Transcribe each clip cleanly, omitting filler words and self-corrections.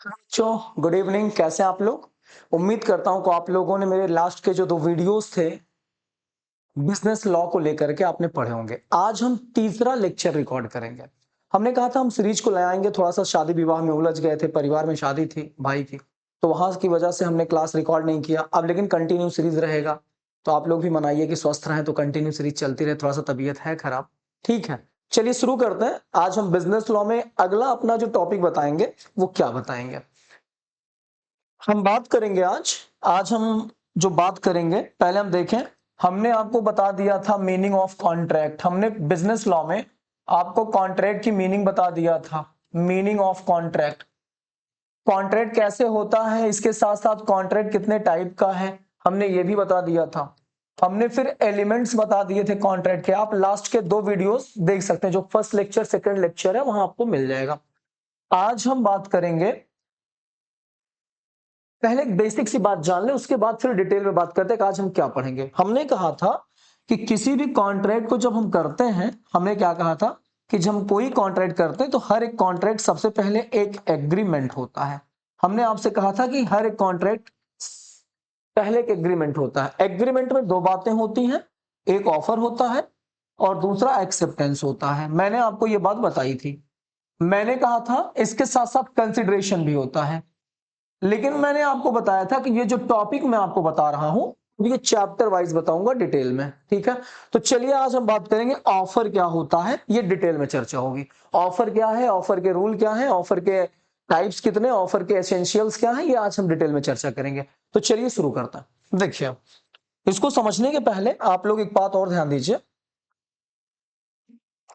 बच्चों good evening. कैसे हैं आप लोग? उम्मीद करता हूं कि आप लोगों ने मेरे लास्ट के जो 2 वीडियोस थे बिजनेस लॉ को लेकर के आपने पढ़े होंगे। आज हम तीसरा लेक्चर रिकॉर्ड करेंगे। हमने कहा था हम सीरीज को ले आएंगे, थोड़ा-सा शादी विवाह में उलझ गए थे, परिवार में शादी थी भाई की, तो वहां की वजह से हमने क्लास रिकॉर्ड नहीं किया। अब लेकिन कंटिन्यू सीरीज रहेगा, तो आप लोग भी मनाइए कि स्वस्थ रहें, तो कंटिन्यू सीरीज चलती रहे। थोड़ा-सा तबीयत है खराब, ठीक है। चलिए शुरू करते हैं। आज हम बिजनेस लॉ में अगला अपना जो टॉपिक बताएंगे वो क्या बताएंगे? हम बात करेंगे आज हम जो बात करेंगे, पहले हम देखें। हमने आपको बता दिया था मीनिंग ऑफ कॉन्ट्रैक्ट। हमने बिजनेस लॉ में आपको कॉन्ट्रैक्ट की मीनिंग बता दिया था। मीनिंग ऑफ कॉन्ट्रैक्ट, कॉन्ट्रैक्ट कैसे होता है, इसके साथ साथ कॉन्ट्रैक्ट कितने टाइप का है हमने ये भी बता दिया था। हमने फिर एलिमेंट्स बता दिए थे कॉन्ट्रैक्ट के। आप लास्ट के 2 वीडियोस देख सकते हैं, जो फर्स्ट लेक्चर सेकंड लेक्चर है वहां आपको मिल जाएगा। आज हम बात करेंगे, पहले एक बेसिक सी बात जान ले, उसके बाद फिर डिटेल में बात करते हैं कि आज हम क्या पढ़ेंगे। हमने कहा था कि किसी भी कॉन्ट्रैक्ट को जब हम करते हैं, हमने क्या कहा था कि जब हम कोई कॉन्ट्रैक्ट करते हैं तो हर एक कॉन्ट्रैक्ट सबसे पहले एक एग्रीमेंट होता है। हमने आपसे कहा था कि हर एक कॉन्ट्रैक्ट पहले एक एग्रीमेंट होता है। एग्रीमेंट में 2 बातें होती हैं, एक ऑफर होता है और दूसरा एक्सेप्टेंस होता है। मैंने आपको ये बात बताई थी। मैंने कहा था इसके साथ साथ कंसिडरेशन भी होता है, लेकिन मैंने आपको बताया था कि ये जो टॉपिक मैं आपको बता रहा हूं ये चैप्टर वाइज बताऊंगा डिटेल में, ठीक है। तो चलिए आज हम बात करेंगे ऑफर क्या होता है, ये डिटेल में चर्चा होगी। ऑफर क्या है, ऑफर के रूल क्या है, ऑफर के टाइप्स कितने, ऑफर के एसेंशियल्स क्या है, ये आज हम डिटेल में चर्चा करेंगे। तो चलिए शुरू करते हैं। देखिए, इसको समझने के पहले आप लोग एक बात और ध्यान दीजिए।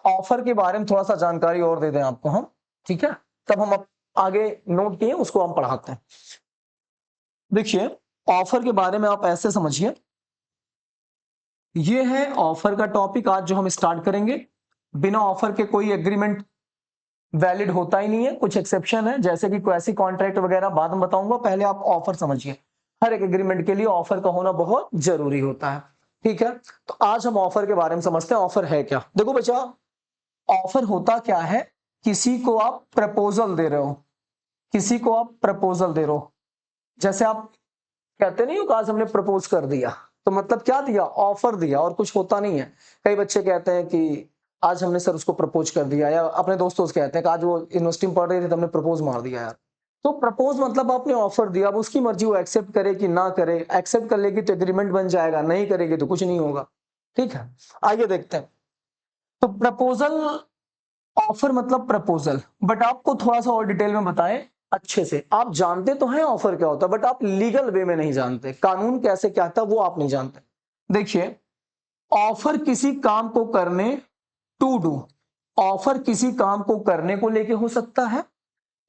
ऑफर के बारे में थोड़ा सा जानकारी और दे दें आपको हम, ठीक है, तब हम आगे नोट किए उसको हम पढ़ाते हैं। देखिए, ऑफर के बारे में आप ऐसे समझिए, ये है ऑफर का टॉपिक आज जो हम स्टार्ट करेंगे। बिना ऑफर के कोई एग्रीमेंट वैलिड होता ही नहीं है, कुछ एक्सेप्शन है, जैसे कि क्वैसी कॉन्ट्रैक्ट वगैरह बाद में बताऊंगा। पहले आप ऑफर समझिए। हर एक एग्रीमेंट के लिए ऑफर का होना बहुत जरूरी होता है, ठीक है। तो आज हम ऑफर के बारे में समझते हैं। ऑफर है क्या? देखो बच्चा, ऑफर होता क्या है, किसी को आप प्रपोजल दे रहे हो, किसी को आप प्रपोजल दे रहे हो। जैसे आप कहते नहीं हो कि आज हमने प्रपोज कर दिया, तो मतलब क्या दिया? ऑफर दिया, और कुछ होता नहीं है। कई बच्चे कहते हैं कि आज हमने सर उसको प्रपोज कर दिया, या अपने दोस्तों से कहते हैं कि आज वो यूनिवर्सिटी में पढ़ रहे थे तो हमने प्रपोज मार दिया यार। तो प्रपोज मतलब आपने ऑफर दिया, अब उसकी मर्जी वो एक्सेप्ट करे कि ना करे। एक्सेप्ट कर लेगी तो एग्रीमेंट बन जाएगा, नहीं करेगी तो कुछ नहीं होगा, ठीक है। आइए देखते हैं। तो प्रपोजल, ऑफर मतलब प्रपोजल, बट आपको थोड़ा सा और डिटेल में बताएं अच्छे से। आप जानते तो हैं ऑफर क्या होता है, बट आप लीगल वे में नहीं जानते, कानून कैसे क्या था वो आप नहीं जानते। देखिए, ऑफर किसी काम को करने, टू डू, ऑफर किसी काम को करने को लेके हो सकता है,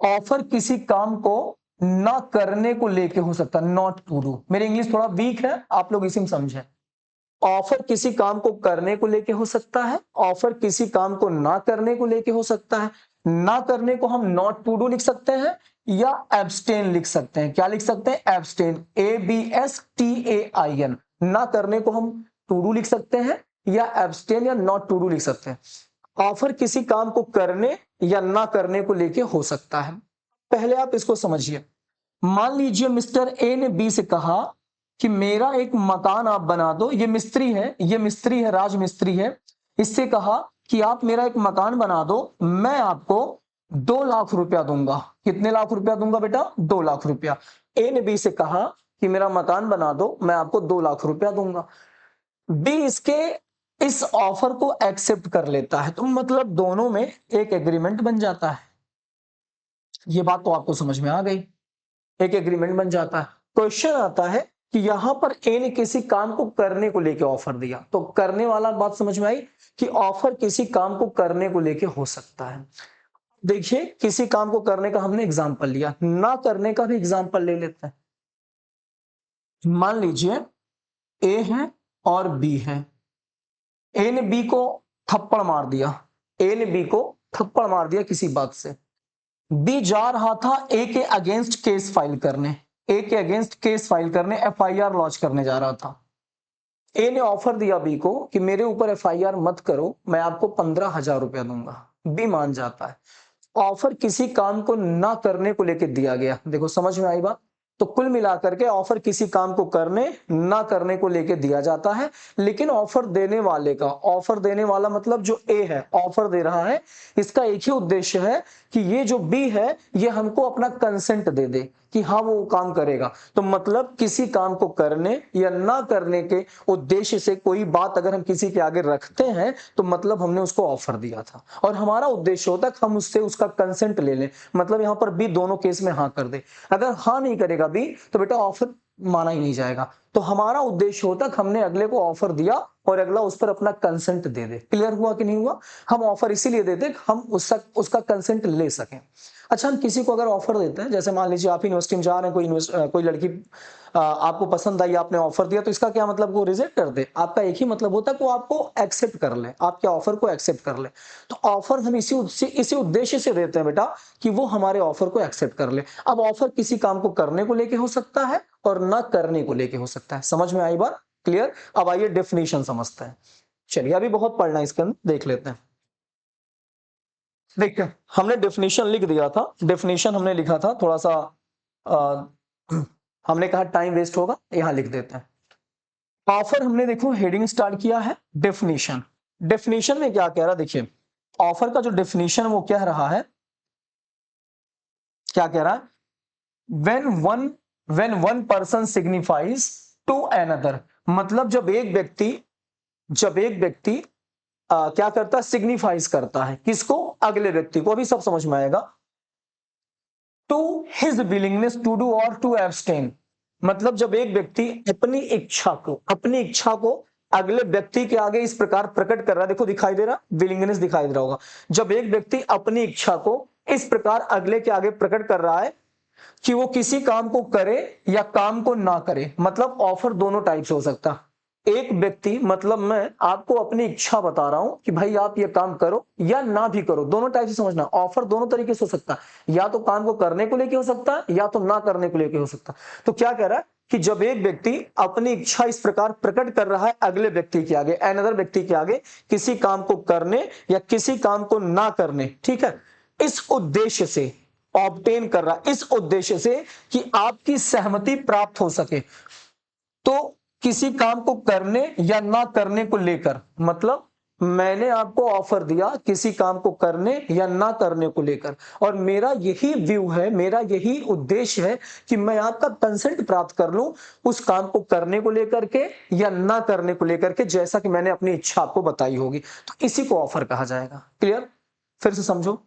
ऑफर किसी काम को ना करने को लेके हो सकता है, नॉट टू डू। मेरी इंग्लिश थोड़ा वीक है, आप लोग इसी में समझें। ऑफर किसी काम को करने को लेके हो सकता है, ऑफर किसी काम को ना करने को लेके हो सकता है। ना करने को हम नॉट टू डू लिख सकते हैं या एब्सटेन लिख सकते हैं। क्या लिख सकते हैं? Abstain, ABSTAIN। ना करने को हम टू डू लिख सकते हैं या एब्सटेन या नॉट टू डू लिख सकते हैं। ऑफर किसी काम को करने या ना करने को लेके हो सकता है। पहले आप इसको समझिए। मान लीजिए मिस्टर ए ने बी से कहा कि मेरा एक मकान आप बना दो। ये मिस्त्री है, ये मिस्त्री है, राज मिस्त्री है। इससे कहा कि आप मेरा एक मकान बना दो, मैं आपको 2 लाख रुपया दूंगा। कितने लाख रुपया दूंगा बेटा? 2 लाख रुपया। ए ने बी से कहा कि मेरा मकान बना दो, मैं आपको 2 लाख रुपया दूंगा। बी इसके इस ऑफर को एक्सेप्ट कर लेता है, तो मतलब दोनों में एक एग्रीमेंट बन जाता है। ये बात तो आपको समझ में आ गई, एक एग्रीमेंट बन जाता है। क्वेश्चन आता है कि यहां पर ए ने किसी काम को करने को लेके ऑफर दिया, तो करने वाला बात समझ में आई कि ऑफर किसी काम को करने को लेके हो सकता है। देखिए, किसी काम को करने का हमने एग्जांपल लिया, ना करने का भी एग्जांपल ले लेते हैं। मान लीजिए ए है और बी है। ए ने बी को थप्पड़ मार दिया, ए ने बी को थप्पड़ मार दिया किसी बात से। बी जा रहा था ए के अगेंस्ट केस फाइल करने, ए के अगेंस्ट केस फाइल करने, एफआईआर लॉन्च करने जा रहा था। ए ने ऑफर दिया बी को कि मेरे ऊपर एफआईआर मत करो, मैं आपको 15,000 रुपया दूंगा। बी मान जाता है। ऑफर किसी काम को ना करने को लेकर दिया गया। देखो समझ में आई बात। तो कुल मिलाकर के ऑफर किसी काम को करने ना करने को लेकर दिया जाता है, लेकिन ऑफर देने वाले का, ऑफर देने वाला मतलब जो ए है ऑफर दे रहा है, इसका एक ही उद्देश्य है कि ये जो बी है ये हमको अपना कंसेंट दे दे कि हाँ वो काम करेगा। तो मतलब किसी काम को करने या ना करने के उद्देश्य से कोई बात अगर हम किसी के आगे रखते हैं तो मतलब हमने उसको ऑफर दिया था, और हमारा उद्देश्य होता है कि हम उससे उसका कंसेंट ले लें। मतलब यहां पर बी दोनों केस में हाँ कर दे। अगर हाँ नहीं करेगा बी तो बेटा ऑफर माना ही नहीं जाएगा। तो हमारा उद्देश्य होता है कि हमने अगले को ऑफर दिया और अगला उस पर अपना कंसेंट दे दे। क्लियर हुआ कि नहीं हुआ? हम ऑफर इसीलिए देते कि हम उसका कंसेंट ले सकें। अच्छा, हम किसी को अगर ऑफर देते हैं, जैसे मान लीजिए आप यूनिवर्सिटी में जा रहे हैं, कोई लड़की आपको पसंद आई, आपने ऑफर दिया, तो इसका क्या मतलब वो रिजेक्ट कर दे? आपका एक ही मतलब होता है कि वो आपको एक्सेप्ट कर ले, आपके ऑफर को एक्सेप्ट कर ले। तो ऑफर हम इसी उद्देश्य से देते हैं बेटा कि वो हमारे ऑफर को एक्सेप्ट कर ले। अब ऑफर किसी काम को करने को लेके हो सकता है और ना करने को लेके हो सकता है। समझ में आई बात? क्लियर? अब आइए डेफिनेशन समझते हैं। चलिए, अभी बहुत पढ़ना है इसके अंदर, देख लेते हैं। देखिए, हमने डेफिनेशन लिख दिया था, डेफिनेशन हमने लिखा था, थोड़ा सा हमने कहा टाइम वेस्ट होगा, यहां लिख देते हैं। ऑफर हमने देखो हेडिंग स्टार्ट किया है डेफिनेशन। डेफिनेशन में क्या कह रहा है? देखिए, ऑफर का जो डेफिनेशन वो कह रहा है, क्या कह रहा है? when one person signifies to another, मतलब जब एक व्यक्ति क्या करता है? सिग्निफाइज करता है किसको? अगले व्यक्ति को। अभी सब समझ में आएगा। To his willingness to do और टू एब्सटेन, मतलब जब एक व्यक्ति अपनी इच्छा को अगले व्यक्ति के आगे इस प्रकार प्रकट कर रहा है। देखो दिखाई दे रहा, विलिंगनेस दिखाई दे रहा होगा। जब एक व्यक्ति अपनी इच्छा को इस प्रकार अगले के आगे प्रकट कर रहा है कि वो किसी काम को करे या काम को ना करे, मतलब ऑफर दोनों टाइप से हो सकता है। एक व्यक्ति, मतलब मैं आपको अपनी इच्छा बता रहा हूं कि भाई आप ये काम करो या ना भी करो, दोनों टाइप से समझना। ऑफर दोनों तरीके से हो सकता है, या तो काम को करने को लेके हो सकता है या तो ना करने को लेके हो सकता है। तो क्या कह रहा है कि जब एक व्यक्ति अपनी इच्छा इस प्रकार प्रकट कर रहा है अगले व्यक्ति के आगे, अनदर व्यक्ति के आगे, किसी काम को करने या किसी काम को ना करने, ठीक है, इस उद्देश्य से ऑब्टेन कर रहा, इस उद्देश्य से कि आपकी सहमति प्राप्त हो सके, तो किसी काम को करने या ना करने को लेकर, मतलब मैंने आपको ऑफर दिया किसी काम को करने या ना करने को लेकर, और मेरा यही व्यू है, मेरा यही उद्देश्य है कि मैं आपका कंसेंट प्राप्त कर लूं उस काम को करने को लेकर के या ना करने को लेकर के, जैसा कि मैंने अपनी इच्छा आपको बताई होगी। तो इसी को ऑफर कहा जाएगा। क्लियर? फिर से समझो,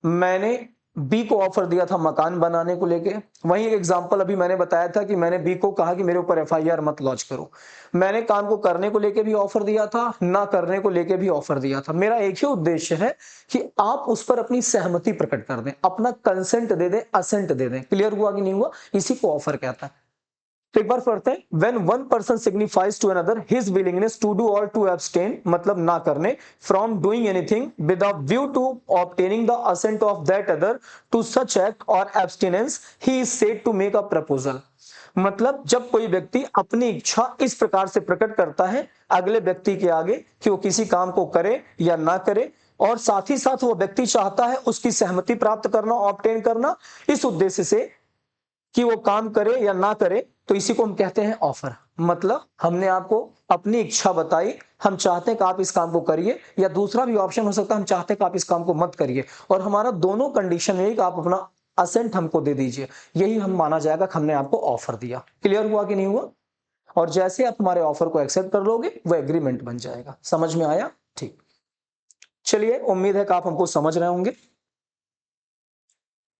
मैंने बी को ऑफर दिया था मकान बनाने को लेके। वही एक एग्जांपल अभी मैंने बताया था कि मैंने बी को कहा कि मेरे ऊपर एफआईआर मत लॉन्च करो। मैंने काम को करने को लेके भी ऑफर दिया था, ना करने को लेके भी ऑफर दिया था। मेरा एक ही उद्देश्य है कि आप उस पर अपनी सहमति प्रकट कर दें, अपना कंसेंट दे दें, असेंट दे दें। क्लियर हुआ कि नहीं हुआ? इसी को ऑफर कहता है। तो एक बार पढ़ते हैं, when one person signifies to another his willingness to do or to abstain, मतलब ना करने, from doing anything with a view to obtaining the assent of that other to such act or abstinence, he is said to make a proposal। मतलब जब कोई व्यक्ति अपनी इच्छा इस प्रकार से प्रकट करता है अगले व्यक्ति के आगे कि वो किसी काम को करे या ना करे, और साथ ही साथ वो व्यक्ति चाहता है उसकी सहमति प्राप्त करना, ऑब्टेन करना, इस उद्देश्य से कि वो काम करे या ना करे, तो इसी को हम कहते हैं ऑफर। मतलब हमने आपको अपनी इच्छा बताई, हम चाहते हैं कि आप इस काम को करिए, या दूसरा भी ऑप्शन हो सकता है हम चाहते हैं कि आप इस काम को मत करिए, और हमारा दोनों कंडीशन यही कि आप अपना असेंट हमको दे दीजिए, यही हम माना जाएगा कि हमने आपको ऑफर दिया। क्लियर हुआ कि नहीं हुआ? और जैसे आप हमारे ऑफर को एक्सेप्ट कर लोगे वो एग्रीमेंट बन जाएगा। समझ में आया? ठीक, चलिए, उम्मीद है कि आप हमको समझ रहे होंगे।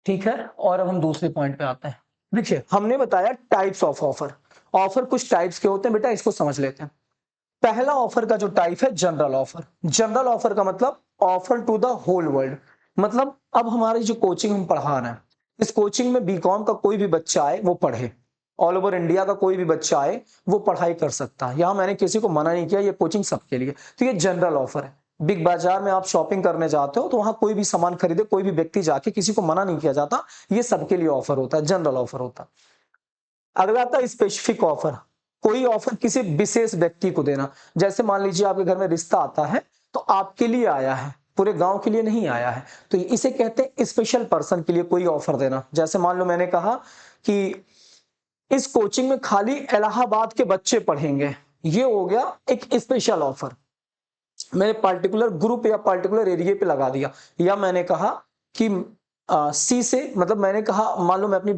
ठीक है, और अब हम दूसरे पॉइंट पे आते हैं। देखिए, हमने बताया टाइप्स ऑफ ऑफर। ऑफर कुछ टाइप्स के होते हैं बेटा, इसको समझ लेते हैं। पहला ऑफर का जो टाइप है जनरल ऑफर। जनरल ऑफर का मतलब offer to the whole world. मतलब अब हमारी जो कोचिंग हम पढ़ा रहे हैं, इस कोचिंग में बीकॉम का कोई भी बच्चा आए वो पढ़े, ऑल ओवर इंडिया का कोई भी बच्चा आए वो पढ़ाई कर सकता है। यहां मैंने किसी को मना नहीं किया, ये कोचिंग सबके लिए। तो ये जनरल ऑफर है। बिग बाजार में आप शॉपिंग करने जाते हो तो वहां कोई भी सामान खरीदे, कोई भी व्यक्ति जाके, किसी को मना नहीं किया जाता, ये सबके लिए ऑफर होता है, जनरल ऑफर होता है। अगला आता है स्पेसिफिक ऑफर। कोई ऑफर किसी विशेष व्यक्ति को देना। जैसे मान लीजिए आपके घर में रिश्ता आता है तो आपके लिए आया है, पूरे गांव के लिए नहीं आया है। तो इसे कहते हैं स्पेशल पर्सन के लिए कोई ऑफर देना। जैसे मान लो मैंने कहा कि इस कोचिंग में खाली इलाहाबाद के बच्चे पढ़ेंगे, ये हो गया एक स्पेशल ऑफर। मैंने पार्टिकुलर ग्रुप या पार्टिकुलर एरिया पे लगा दिया। या मैंने कहा कि सी से, मतलब मैंने कहा मान लो मैं अपनी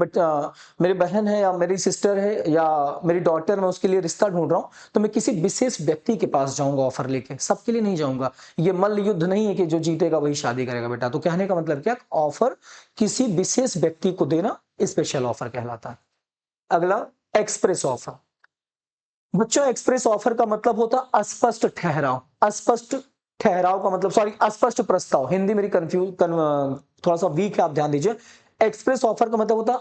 मेरी बहन है या मेरी सिस्टर है या मेरी डॉटर, मैं उसके लिए रिश्ता ढूंढ रहा हूं, तो मैं किसी विशेष व्यक्ति के पास जाऊंगा ऑफर लेके, सबके लिए नहीं जाऊंगा। ये मल्ल युद्ध नहीं है कि जो जीतेगा वही शादी करेगा बेटा। तो कहने का मतलब क्या, ऑफर किसी विशेष व्यक्ति को देना स्पेशल ऑफर कहलाता है। अगला एक्सप्रेस ऑफर। बच्चों एक्सप्रेस ऑफर का मतलब होता अस्पष्ट ठहराव। अस्पष्ट ठहराव का मतलब, सॉरी, अस्पष्ट प्रस्ताव। हिंदी मेरी थोड़ा सा वीक है, आप ध्यान दीजिए। एक्सप्रेस ऑफर का मतलब होता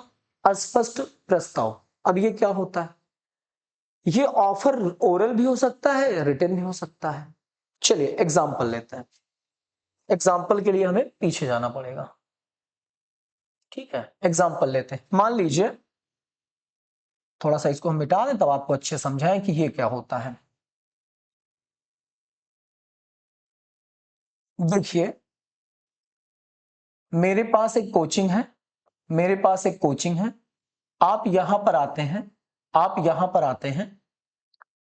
अस्पष्ट प्रस्ताव। अब ये क्या होता है, ये ऑफर ओरल भी हो सकता है, रिटन भी हो सकता है। चलिए एग्जाम्पल लेते हैं। एग्जाम्पल के लिए हमें पीछे जाना पड़ेगा, ठीक है। एग्जाम्पल लेते हैं। मान लीजिए, थोड़ा सा इसको हम मिटा दें तब आपको अच्छे समझाएं कि ये क्या होता है। देखिए, मेरे पास एक कोचिंग है, मेरे पास एक कोचिंग है। आप यहां पर आते हैं, आप यहां पर आते हैं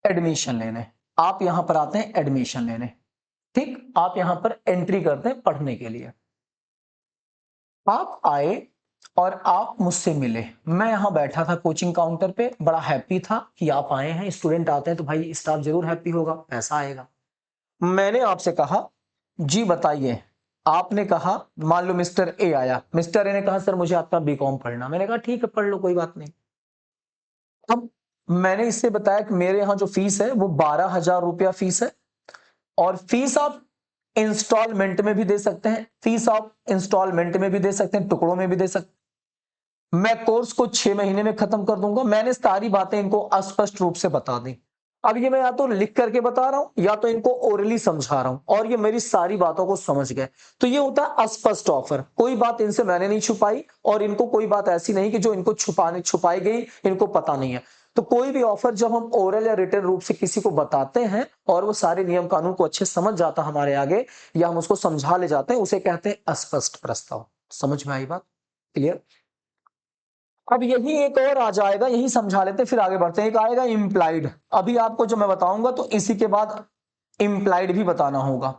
एडमिशन लेने, आप यहां पर आते हैं एडमिशन लेने, ठीक। आप यहां पर एंट्री करते हैं पढ़ने के लिए। आप आए और आप मुझसे मिले। मैं यहां बैठा था कोचिंग काउंटर पे, बड़ा हैप्पी था कि आप आए हैं। स्टूडेंट आते हैं तो भाई स्टाफ जरूर हैप्पी होगा, पैसा आएगा। मैंने आपसे कहा जी बताइए। आपने कहा, मान लो मिस्टर ए आया, मिस्टर ए ने कहा सर मुझे आपका बीकॉम पढ़ना। मैंने कहा ठीक है पढ़ लो, कोई बात नहीं। अब मैंने इससे बताया कि मेरे यहां जो फीस है वो 12,000 रुपया फीस है, और फीस आप इंस्टॉलमेंट में भी दे सकते हैं, फीस आप इंस्टॉलमेंट में भी दे सकते हैं, टुकड़ों में भी दे सकते हैं। मैं कोर्स को 6 महीने में खत्म कर दूंगा। मैंने सारी बातें इनको अस्पष्ट रूप से बता दी। अब ये मैं या तो लिख करके बता रहा हूं या तो इनको ओरली समझा रहा हूं, और ये मेरी सारी बातों को समझ गए। तो ये होता है अस्पष्ट ऑफर। कोई बात इनसे मैंने नहीं छुपाई, और इनको कोई बात ऐसी नहीं कि जो इनको छुपाई गई, इनको पता नहीं है। तो कोई भी ऑफर जब हम ओरल या रिटन रूप से किसी को बताते हैं और वो सारे नियम कानून को अच्छे समझ जाता हमारे आगे, या हम उसको समझा ले जाते हैं, उसे कहते हैं अस्पष्ट प्रस्ताव। समझ में आई बात? क्लियर? अब यही एक और आ जाएगा, यही समझा लेते फिर आगे बढ़ते हैं। एक आएगा इम्प्लाइड। अभी आपको जो मैं बताऊंगा तो इसी के बाद इम्प्लाइड भी बताना होगा।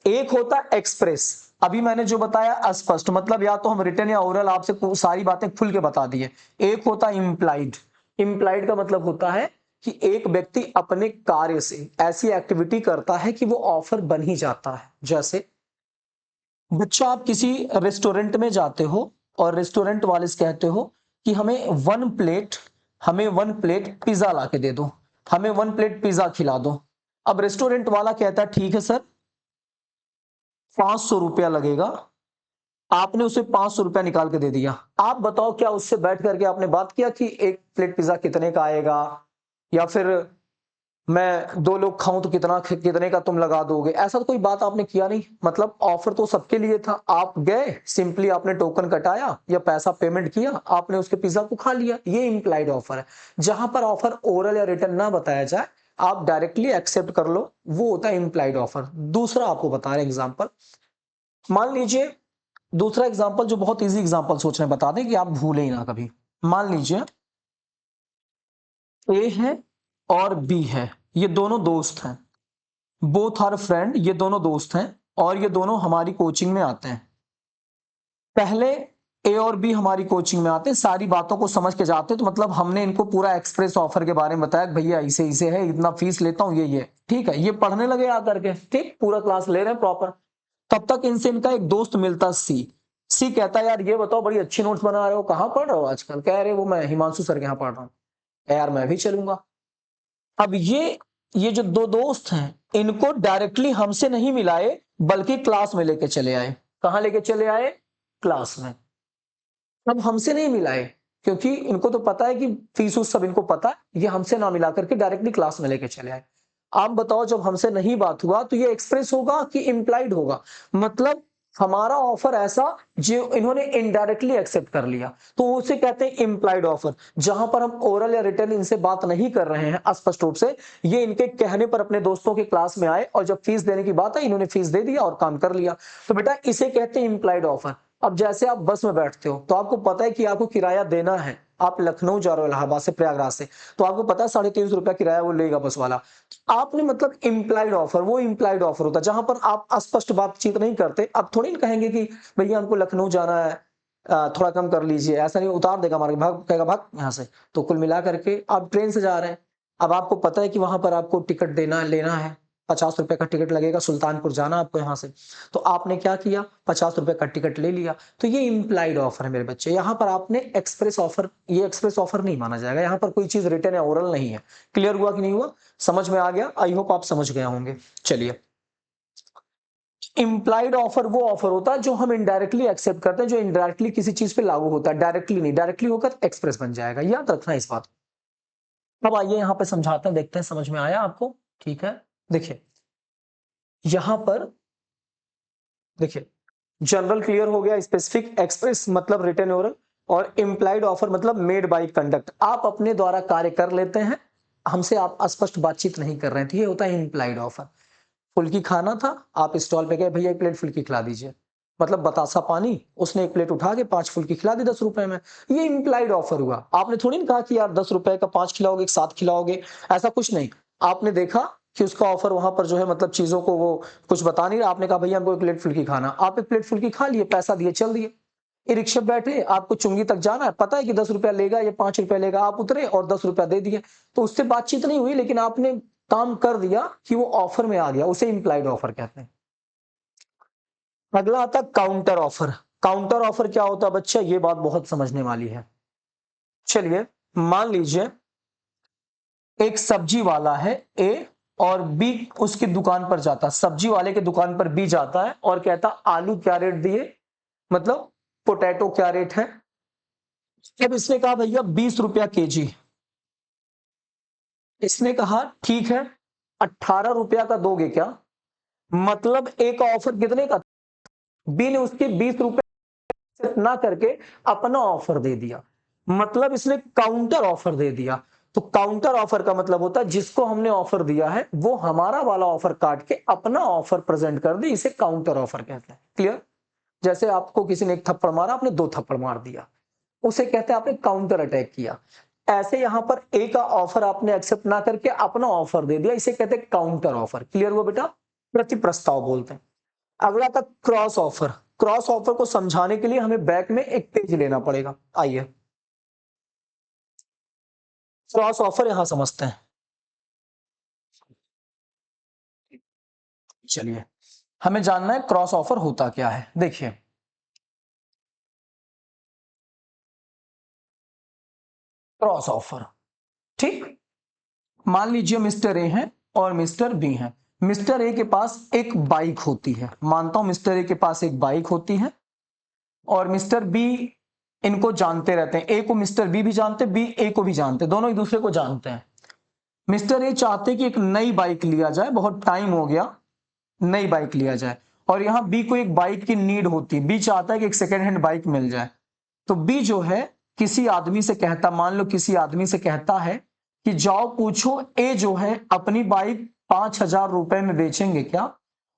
एक होता एक्सप्रेस, अभी मैंने जो बताया अस्पष्ट, मतलब या तो हम रिटन या ओरल आपसे सारी बातें खुल के बता दिए। एक होता इम्प्लाइड। इम्प्लाइड का मतलब होता है कि एक व्यक्ति अपने कार्य से ऐसी एक्टिविटी करता है कि वो ऑफर बन ही जाता है। जैसे बच्चा, आप किसी रेस्टोरेंट में जाते हो और रेस्टोरेंट वाले से कहते हो कि हमें वन प्लेट पिज्जा ला के दे दो, हमें 1 प्लेट पिज्जा खिला दो। अब रेस्टोरेंट वाला कहता है ठीक है सर, 500 रुपया लगेगा। आपने उसे 500 रुपया निकाल के दे दिया। आप बताओ क्या उससे बैठ करके आपने बात किया कि 1 प्लेट पिज्जा कितने का आएगा, या फिर मैं 2 लोग खाऊं तो कितने का तुम लगा दोगे? ऐसा तो कोई बात आपने किया नहीं। मतलब ऑफर तो सबके लिए था। आप गए, सिंपली आपने टोकन कटाया या पैसा पेमेंट किया, आपने उसके पिज्जा को खा लिया। ये इंप्लाइड ऑफर है। जहां पर ऑफर ओरल या रिटन ना बताया जाए, आप डायरेक्टली एक्सेप्ट कर लो, वो होता है इंप्लाइड ऑफर। दूसरा आपको बता रहे एग्जाम्पल, मान लीजिए, दूसरा एग्जाम्पल जो बहुत इजी एग्जाम्पल सोचने बता दें कि आप भूले ही ना कभी। मान लीजिए ए है और बी है, ये दोनों दोस्त हैं। बोथ आर फ्रेंड, ये दोनों दोस्त हैं और ये दोनों हमारी कोचिंग में आते हैं। पहले ए और बी हमारी कोचिंग में आते हैं, सारी बातों को समझ के जाते हैं। तो मतलब हमने इनको पूरा एक्सप्रेस ऑफर के बारे में बताया, भैया इसे इसे है, इतना फीस लेता हूं, ये ठीक है। ये पढ़ने लगे आकर के, ठीक, पूरा क्लास ले रहे हैं प्रॉपर। तब तक इनसे इनका एक दोस्त मिलता सी। सी कहता है यार ये बताओ, बड़ी अच्छी नोट्स बना रहे हो, कहां पढ़ रहे हो आजकल? कह रहे वो मैं हिमांशु सर के यहाँ पढ़ रहा हूँ। यार मैं भी चलूंगा। अब ये जो दो दोस्त हैं, इनको डायरेक्टली हमसे नहीं मिलाए, बल्कि क्लास में लेके चले आए। कहां लेके चले आए? क्लास में। अब हमसे नहीं मिलाए, क्योंकि इनको तो पता है कि फीस उस सब इनको पता है। ये हमसे ना मिला करके डायरेक्टली क्लास में लेके चले आए। आप बताओ, जब हमसे नहीं बात हुआ तो ये एक्सप्रेस होगा कि इंप्लाइड होगा? मतलब हमारा ऑफर ऐसा जो इन्होंने इनडायरेक्टली एक्सेप्ट कर लिया, तो उसे कहते हैं इम्प्लाइड ऑफर। जहां पर हम ओरल या रिटर्न इनसे बात नहीं कर रहे हैं अस्पष्ट रूप से, ये इनके कहने पर अपने दोस्तों की क्लास में आए और जब फीस देने की बात आई इन्होंने फीस दे दिया और काम कर लिया। तो बेटा इसे कहते हैं इम्प्लाइड ऑफर। अब जैसे आप बस में बैठते हो तो आपको पता है कि आपको किराया देना है, आप लखनऊ जा रहे हो इलाहाबाद से प्रयागराज से, तो आपको पता है 350 रुपया किराया वो लेगा बस वाला। आपने मतलब इम्प्लाइड ऑफर, वो इम्प्लाइड ऑफर होता है जहां पर आप स्पष्ट बातचीत नहीं करते। अब थोड़ी ना कहेंगे कि भैया हमको लखनऊ जाना है, थोड़ा कम कर लीजिए, ऐसा नहीं, उतार देगा मार्ग, भाग कहेगा भाग यहाँ से। तो कुल मिला करके आप ट्रेन से जा रहे हैं, अब आपको पता है कि वहां पर आपको टिकट देना लेना है, 50 रुपए का टिकट लगेगा, सुल्तानपुर जाना आपको यहाँ से। तो आपने क्या किया, 50 रुपए का टिकट ले लिया। तो ये इम्प्लाइड ऑफर है मेरे बच्चे। यहाँ पर आपने एक्सप्रेस ऑफर, ये एक्सप्रेस ऑफर नहीं माना जाएगा, यहाँ पर कोई चीज रिटर्न या ओरल नहीं है। क्लियर हुआ कि नहीं हुआ, समझ में आ गया? आई होप आप समझ गए होंगे। चलिए, इम्प्लाइड ऑफर वो ऑफर होता है जो हम इनडायरेक्टली एक्सेप्ट करते हैं, जो इनडायरेक्टली किसी चीज पे लागू होता है, डायरेक्टली नहीं, डायरेक्टली होकर एक्सप्रेस बन जाएगा, याद रखना इस बात। अब आइए यहाँ पे समझाते हैं, देखते हैं समझ में आया आपको? ठीक है, देखिए यहां पर देखिए, जनरल क्लियर हो गया, स्पेसिफिक एक्सप्रेस मतलब रिटन ओरल, और इम्प्लाइड ऑफर मतलब मेड बाय कंडक्ट, आप अपने द्वारा कार्य कर लेते हैं, हमसे आप अस्पष्ट बातचीत नहीं कर रहे थे, ये होता है इम्प्लाइड ऑफर। फुल्की खाना था, आप स्टॉल पे गए, भैया एक प्लेट फुल्की खिला दीजिए, मतलब बतासा पानी, उसने एक प्लेट उठा के 5 फुल्की खिला दी 10 रुपए में, ये इम्प्लाइड ऑफर हुआ। आपने थोड़ी ना कहा कि यार 10 रुपए का 5 खिलाओगे, 7 खिलाओगे, ऐसा कुछ नहीं। आपने देखा कि उसका ऑफर वहां पर जो है मतलब चीजों को वो कुछ बता नहीं रहा, आपने कहा भैया हमको एक प्लेट फुल्की खाना, आप एक प्लेट फुल्की खा लिए, पैसा दिए, चल दिए। ये रिक्शा बैठे, आपको चुंगी तक जाना है, पता है कि 10 रुपया लेगा या 5 रुपया लेगा, आप उतरे और 10 रुपया दे दिए, तो उससे बातचीत नहीं हुई, लेकिन आपने काम कर दिया कि वो ऑफर में आ गया, उसे इम्प्लाइड ऑफर कहते हैं। अगला आता है काउंटर ऑफर। काउंटर ऑफर क्या होता है बच्चा, ये बात बहुत समझने वाली है। चलिए, मान लीजिए एक सब्जी वाला है ए, और बी उसकी दुकान पर जाता, सब्जी वाले के दुकान पर बी जाता है और कहता आलू क्या रेट दिए, मतलब पोटैटो क्या रेट है। अब इसने कहा भैया 20 रुपया केजी, इसने कहा ठीक है 18 रुपया का दोगे क्या, मतलब एक ऑफर कितने का, बी ने उसके 20 रुपए ना करके अपना ऑफर दे दिया, मतलब इसने काउंटर ऑफर दे दिया। तो काउंटर ऑफर का मतलब होता है जिसको हमने ऑफर दिया है वो हमारा वाला ऑफर काट के अपना ऑफर प्रेजेंट कर दी, इसे काउंटर ऑफर कहते हैं। क्लियर? जैसे आपको किसी ने एक थप्पड़ मारा, आपने 2 थप्पड़ मार दिया, उसे कहते हैं आपने काउंटर अटैक किया। ऐसे यहां पर ए का ऑफर आपने एक्सेप्ट ना करके अपना ऑफर दे दिया, इसे कहते हैं काउंटर ऑफर। क्लियर हुआ बेटा? प्रति प्रस्ताव बोलते हैं। अगला था क्रॉस ऑफर। क्रॉस ऑफर को समझाने के लिए हमें बैक में एक पेज लेना पड़ेगा, आइए क्रॉस ऑफर यहां समझते हैं। चलिए, हमें जानना है क्रॉस ऑफर होता क्या है। देखिए, क्रॉस ऑफर, ठीक, मान लीजिए मिस्टर ए है और मिस्टर बी है। मिस्टर ए के पास एक बाइक होती है, मानता हूं मिस्टर ए के पास एक बाइक होती है, और मिस्टर बी इनको जानते रहते हैं, ए को मिस्टर बी भी जानते, बी ए को भी जानते, दोनों एक दूसरे को जानते हैं। मिस्टर ए चाहते कि एक नई बाइक लिया जाए, बहुत टाइम हो गया, नई बाइक लिया जाए, और यहां बी को एक बाइक की नीड होती, बी चाहता है कि एक सेकेंड हैंड बाइक मिल जाए। तो बी जो है किसी आदमी से कहता, मान लो किसी आदमी से कहता है कि जाओ पूछो ए जो है अपनी बाइक 5,000 रुपए में बेचेंगे क्या।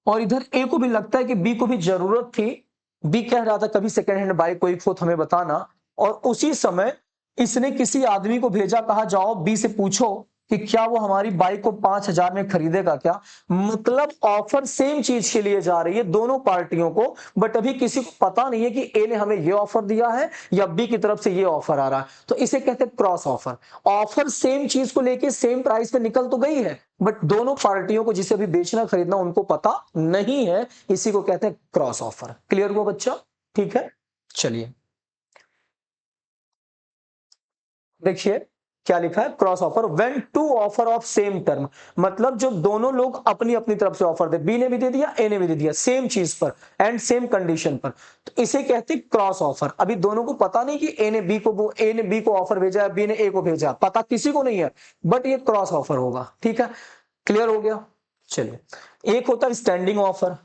और इधर ए को भी लगता है कि बी को भी जरूरत थी, बी कह रहा था कभी सेकेंड हैंड बाइक कोई खो तो हमें बताना, और उसी समय इसने किसी आदमी को भेजा, कहा जाओ बी से पूछो कि क्या वो हमारी बाइक को 5,000 में खरीदेगा क्या। मतलब ऑफर सेम चीज के लिए जा रही है दोनों पार्टियों को, बट अभी किसी को पता नहीं है कि ए ने हमें ये ऑफर दिया है या बी की तरफ से ये ऑफर आ रहा है, तो इसे कहते हैं क्रॉस ऑफर। ऑफर सेम चीज को लेके सेम प्राइस पे निकल तो गई है, बट दोनों पार्टियों को जिसे अभी बेचना खरीदना उनको पता नहीं है, इसी को कहते हैं क्रॉस ऑफर। क्लियर हुआ बच्चा? ठीक है, चलिए देखिए क्या लिखा है, cross offer when two offer of same term, मतलब जो दोनों लोग अपनी अपनी तरफ से ऑफर दे, बी ने भी दे दिया ए ने भी दे दिया सेम चीज पर एंड सेम कंडीशन पर, तो इसे कहते हैं क्रॉस ऑफर। अभी दोनों को पता नहीं कि ए ने बी को ऑफर भेजा है, बी ने ए को भेजा, पता किसी को नहीं है, बट ये क्रॉस ऑफर होगा। ठीक है, क्लियर हो गया? चलिए, एक होता है स्टैंडिंग ऑफर,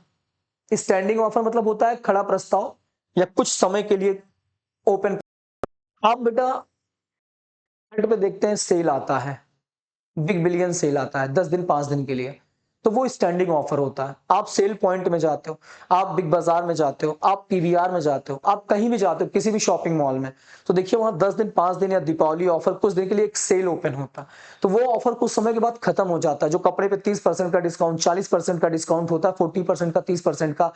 स्टैंडिंग ऑफर मतलब होता है खड़ा प्रस्ताव या कुछ समय के लिए ओपन। आप बेटा पे देखते हैं सेल आता है, बिग बिलियन सेल आता है 10 दिन 5 दिन के लिए, तो वो स्टैंडिंग ऑफर होता है। आप सेल पॉइंट में जाते हो, आप बिग बाजार में जाते हो, आप पीवीआर में जाते हो, आप कहीं भी जाते हो किसी भी शॉपिंग मॉल में, तो देखिए वहां 10 दिन 5 दिन या दीपावली ऑफर कुछ दिन के लिए एक सेल ओपन होता है। तो वो ऑफर कुछ समय के बाद खत्म हो जाता है। जो कपड़े पे 30% का डिस्काउंट, 40% का डिस्काउंट होता है, 40% का, 30% का,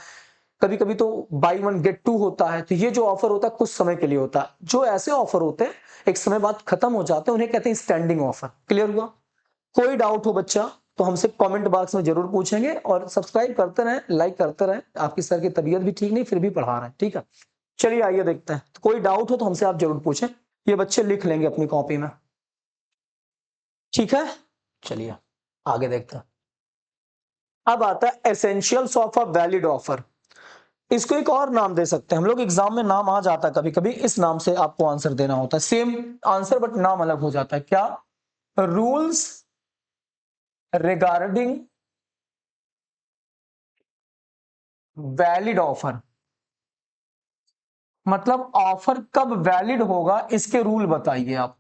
कभी कभी तो बाई वन गेट टू होता है। तो ये जो ऑफर होता है कुछ समय के लिए होता है। जो ऐसे ऑफर होते हैं एक समय बाद खत्म हो जाते हैं, उन्हें कहते हैं स्टैंडिंग ऑफर। क्लियर हुआ? कोई डाउट हो बच्चा तो हमसे कमेंट बॉक्स में जरूर पूछेंगे, और सब्सक्राइब करते रहें, लाइक करते रहें। आपकी सर की तबीयत भी ठीक नहीं, फिर भी पढ़ा रहे हैं, ठीक है। चलिए आइए देखते हैं, तो कोई डाउट हो तो हमसे आप जरूर पूछें, ये बच्चे लिख लेंगे अपनी कॉपी में, ठीक है। चलिए आगे देखते हैं। अब आता है essentials of a valid offer. इसको एक और नाम दे सकते हैं हम लोग, एग्जाम में नाम आ जाता है कभी कभी, इस नाम से आपको आंसर देना होता है, सेम आंसर बट नाम अलग हो जाता है। क्या? Rules regarding valid offer. मतलब ऑफर कब वैलिड होगा इसके रूल बताइए आप,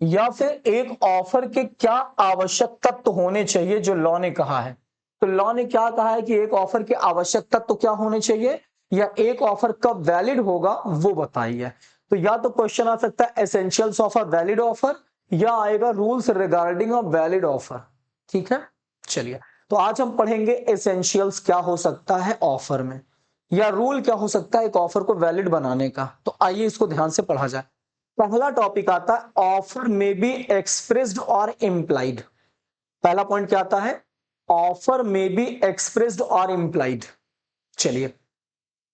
या फिर एक ऑफर के क्या आवश्यक तत्व होने चाहिए जो लॉ ने कहा है। तो लॉ ने क्या कहा है कि एक ऑफर के आवश्यक तत्व क्या होने चाहिए, या एक ऑफर कब वैलिड होगा वो बताइए। तो या तो क्वेश्चन आ सकता है essentials of a valid offer, या आएगा rules regarding a valid offer, ठीक है। चलिए, तो आज हम पढ़ेंगे एसेंशियल्स क्या हो सकता है ऑफर में, या रूल क्या हो सकता है एक ऑफर को वैलिड बनाने का। तो आइए इसको ध्यान से पढ़ा जाए। पहला टॉपिक आता है ऑफर में बी एक्सप्रेस्ड और इम्प्लाइड। पहला पॉइंट क्या आता है? ऑफर में बी एक्सप्रेस्ड और इम्प्लाइड। चलिए,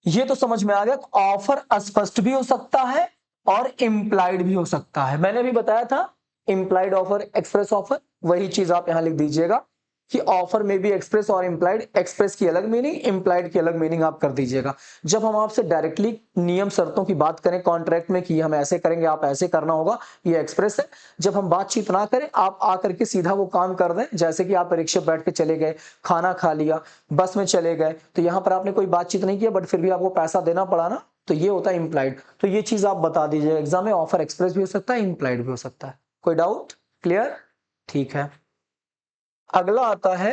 ये तो समझ में आ गया, ऑफर स्पष्ट भी हो सकता है और इम्प्लाइड भी हो सकता है। मैंने भी बताया था इम्प्लाइड ऑफर, एक्सप्रेस ऑफर, वही चीज आप यहां लिख दीजिएगा कि ऑफर में भी एक्सप्रेस और इम्प्लाइड। एक्सप्रेस की अलग मीनिंग, इम्प्लाइड की अलग मीनिंग आप कर दीजिएगा। जब हम आपसे डायरेक्टली नियम शर्तों की बात करें कॉन्ट्रैक्ट में कि हम ऐसे करेंगे, आप ऐसे करना होगा, ये एक्सप्रेस है। जब हम बातचीत ना करें, आप आकर के सीधा वो काम कर दें, जैसे कि आप रिक्शा बैठ के चले गए, खाना खा लिया, बस में चले गए, तो यहां पर आपने कोई बातचीत नहीं किया बट फिर भी आपको पैसा देना पड़ा ना, तो ये होता है इम्प्लाइड। तो ये चीज आप बता दीजिए एग्जाम में, ऑफर एक्सप्रेस भी हो सकता है, इम्प्लाइड भी हो सकता है। कोई डाउट? क्लियर? ठीक है। अगला आता है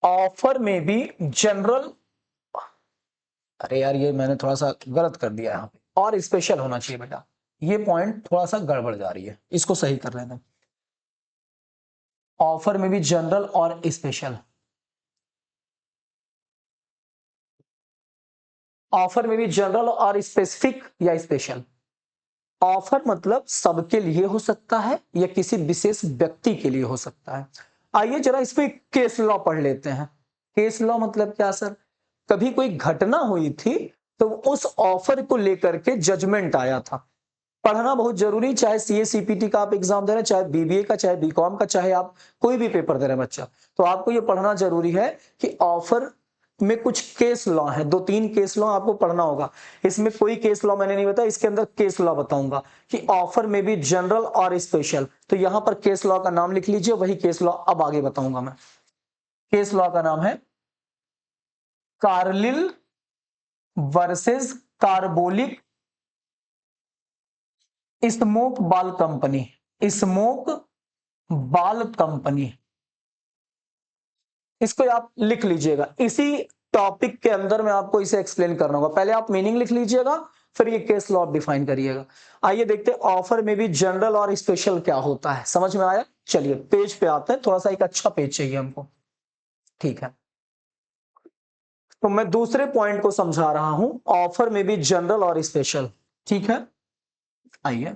ऑफर में भी जनरल। अरे यार, ये मैंने थोड़ा सा गलत कर दिया यहाँ पे, और स्पेशल होना चाहिए बेटा। ये पॉइंट थोड़ा सा गड़बड़ जा रही है, इसको सही कर लेना। ऑफर में भी जनरल और स्पेशल। ऑफर में भी जनरल और स्पेसिफिक या स्पेशल। ऑफर मतलब सबके लिए हो सकता है या किसी विशेष व्यक्ति के लिए हो सकता है। आइए जरा इसमें केस लॉ पढ़ लेते हैं। केस लॉ मतलब क्या सर? कभी कोई घटना हुई थी तो उस ऑफर को लेकर के जजमेंट आया था। पढ़ना बहुत जरूरी, चाहे सीए सीपीटी का आप एग्जाम दे रहे हैं, चाहे बीबीए का, चाहे बीकॉम का, चाहे आप कोई भी पेपर दे रहे हैं बच्चा, तो आपको ये पढ़ना जरूरी है कि ऑफर में कुछ केस लॉ है, 2-3 केस लॉ आपको पढ़ना होगा। इसमें कोई केस लॉ मैंने नहीं बताया, इसके अंदर केस लॉ बताऊंगा कि ऑफर में भी जनरल और स्पेशल। तो यहां पर केस लॉ का नाम लिख लीजिए, वही केस लॉ अब आगे बताऊंगा मैं। केस लॉ का नाम है कार्लिल वर्सेस कार्बोलिक स्मोक बाल कंपनी। स्मोक बाल कंपनी, इसको आप लिख लीजिएगा। इसी टॉपिक के अंदर में आपको इसे एक्सप्लेन करना होगा। पहले आप मीनिंग लिख लीजिएगा, फिर ये केस लॉ डिफाइन करिएगा। आइए देखते हैं ऑफर में भी जनरल और स्पेशल क्या होता है। समझ में आया? चलिए पेज पे आते हैं, थोड़ा सा एक अच्छा पेज चाहिए हमको, ठीक है। तो मैं दूसरे पॉइंट को समझा रहा हूं, ऑफर में भी जनरल और स्पेशल, ठीक है। आइए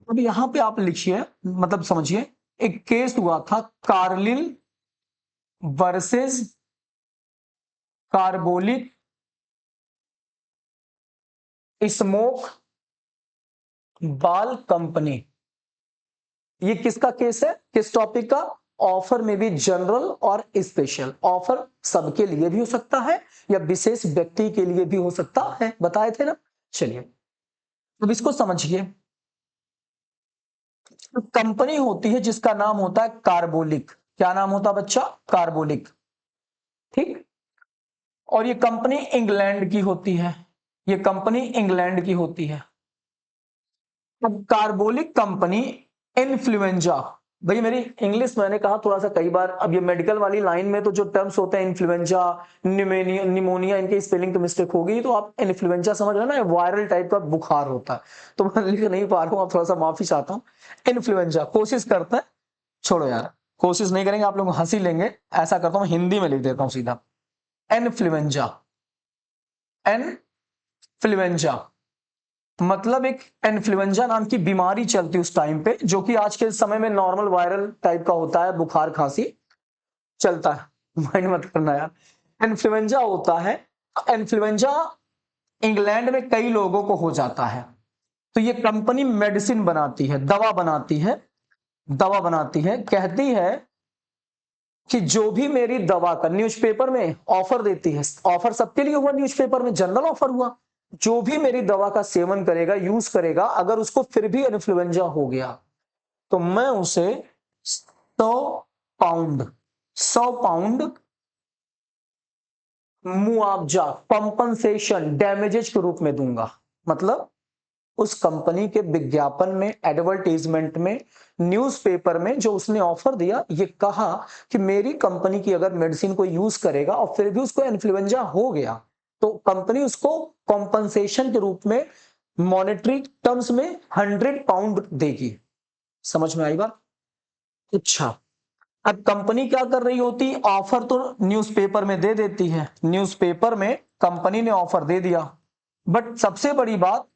अब यहां पे आप लिखिए, मतलब समझिए, एक केस हुआ था कार्लिल वर्सेस कार्बोलिक स्मोक बाल कंपनी। ये किसका केस है, किस टॉपिक का? ऑफर में भी जनरल और स्पेशल। ऑफर सबके लिए भी हो सकता है या विशेष व्यक्ति के लिए भी हो सकता है, बताए थे ना। चलिए अब इसको समझिए। तो कंपनी होती है जिसका नाम होता है कार्बोलिक। क्या नाम होता है बच्चा? कार्बोलिक, ठीक। और ये कंपनी इंग्लैंड की होती है, ये कंपनी इंग्लैंड की होती है। अब कार्बोलिक कंपनी इन्फ्लुएंजा, भाई मेरी इंग्लिश मैंने कहा थोड़ा सा कई बार, अब ये मेडिकल वाली लाइन में तो जो टर्म्स होते हैं इन्फ्लुएंजा, निमोनिया, इनकी स्पेलिंग तो मिस्टेक होगी, तो आप इन्फ्लुएंजा समझ रहे ना, वायरल टाइप का बुखार होता है, तो मैं लिख नहीं पा रहा हूँ, आप थोड़ा सा माफी चाहता हूँ। इन्फ्लुएंजा कोशिश करते हैं, छोड़ो यार कोशिश नहीं करेंगे, आप लोग हंसी लेंगे, ऐसा करता हूँ हिंदी में लिख देता हूँ सीधा, इन्फ्लुएंजा। इन्फ्लुएंजा मतलब एक इन्फ्लुएंजा नाम की बीमारी चलती उस टाइम पे, जो कि आज के समय में नॉर्मल वायरल टाइप का होता है, बुखार खांसी चलता है, माइंड मत करना यार, इन्फ्लुएंजा होता है। इन्फ्लुएंजा इंग्लैंड में कई लोगों को हो जाता है, तो ये कंपनी मेडिसिन बनाती है, दवा बनाती है, दवा बनाती है, कहती है कि जो भी मेरी दवा का न्यूज़पेपर में ऑफर देती है, ऑफर सबके लिए हुआ, न्यूज़पेपर में जनरल ऑफर हुआ, जो भी मेरी दवा का सेवन करेगा, यूज करेगा, अगर उसको फिर भी इन्फ्लुएंजा हो गया तो मैं उसे 100 पाउंड 100 पाउंड मुआवजा, कंपनसेशन, डैमेजेज के रूप में दूंगा। मतलब उस कंपनी के विज्ञापन में, एडवर्टाइजमेंट में, न्यूज़पेपर में जो उसने ऑफर दिया, ये कहा कि मेरी कंपनी की अगर मेडिसिन को यूज करेगा और फिर भी उसको इन्फ्लुएंजा हो गया तो कंपनी उसको कॉम्पनसेशन के रूप में मॉनेटरी टर्म्स में 100 पाउंड देगी। समझ में आई बात? अच्छा, अब कंपनी क्या कर रही होती, ऑफर तो न्यूज़पेपर में दे देती है, न्यूज़पेपर में कंपनी ने ऑफर दे दिया, बट सबसे बड़ी बात,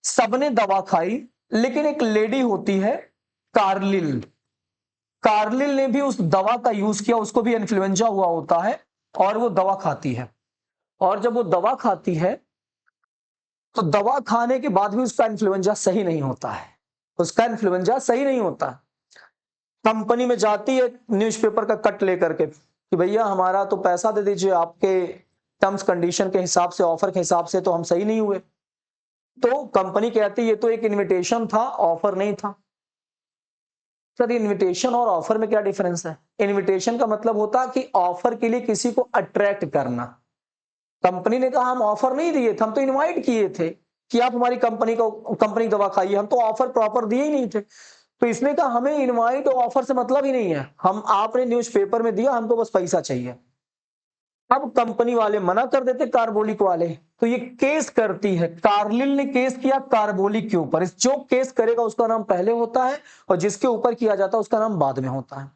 सबने दवा खाई, लेकिन एक लेडी होती है कार्लिल, कार्लिल ने भी उस दवा का यूज किया, उसको भी इन्फ्लुएंजा हुआ होता है और वो दवा खाती है, और जब वो दवा खाती है तो दवा खाने के बाद भी उसका इन्फ्लुएंजा सही नहीं होता है, उसका इन्फ्लुएंजा सही नहीं होता। कंपनी में जाती है न्यूज़पेपर का कट लेकर के कि भैया हमारा तो पैसा दे दीजिए, आपके टर्म्स कंडीशन के हिसाब से, ऑफर के हिसाब से तो हम सही नहीं हुए। तो कंपनी कहती है ये तो एक इनविटेशन था, ऑफर नहीं था। सर इनविटेशन और ऑफर में क्या डिफरेंस है? इनविटेशन का मतलब होता है कि ऑफर के लिए किसी को अट्रैक्ट करना। कंपनी ने कहा हम ऑफर नहीं दिए थे, हम तो इनवाइट किए थे कि आप हमारी कंपनी दवा खाइए, हम तो ऑफर प्रॉपर दिए ही नहीं थे। तो इसने कहा हमें इनवाइट और ऑफर से मतलब ही नहीं है, हम आपने न्यूज़पेपर में दिया, हमको बस पैसा चाहिए। अब कंपनी वाले मना कर देते, कार्बोलिक वाले, तो ये केस करती है, कार्लिल ने केस किया कार्बोलिक के ऊपर। इस जो केस करेगा उसका नाम पहले होता है और जिसके ऊपर किया जाता है उसका नाम बाद में होता है।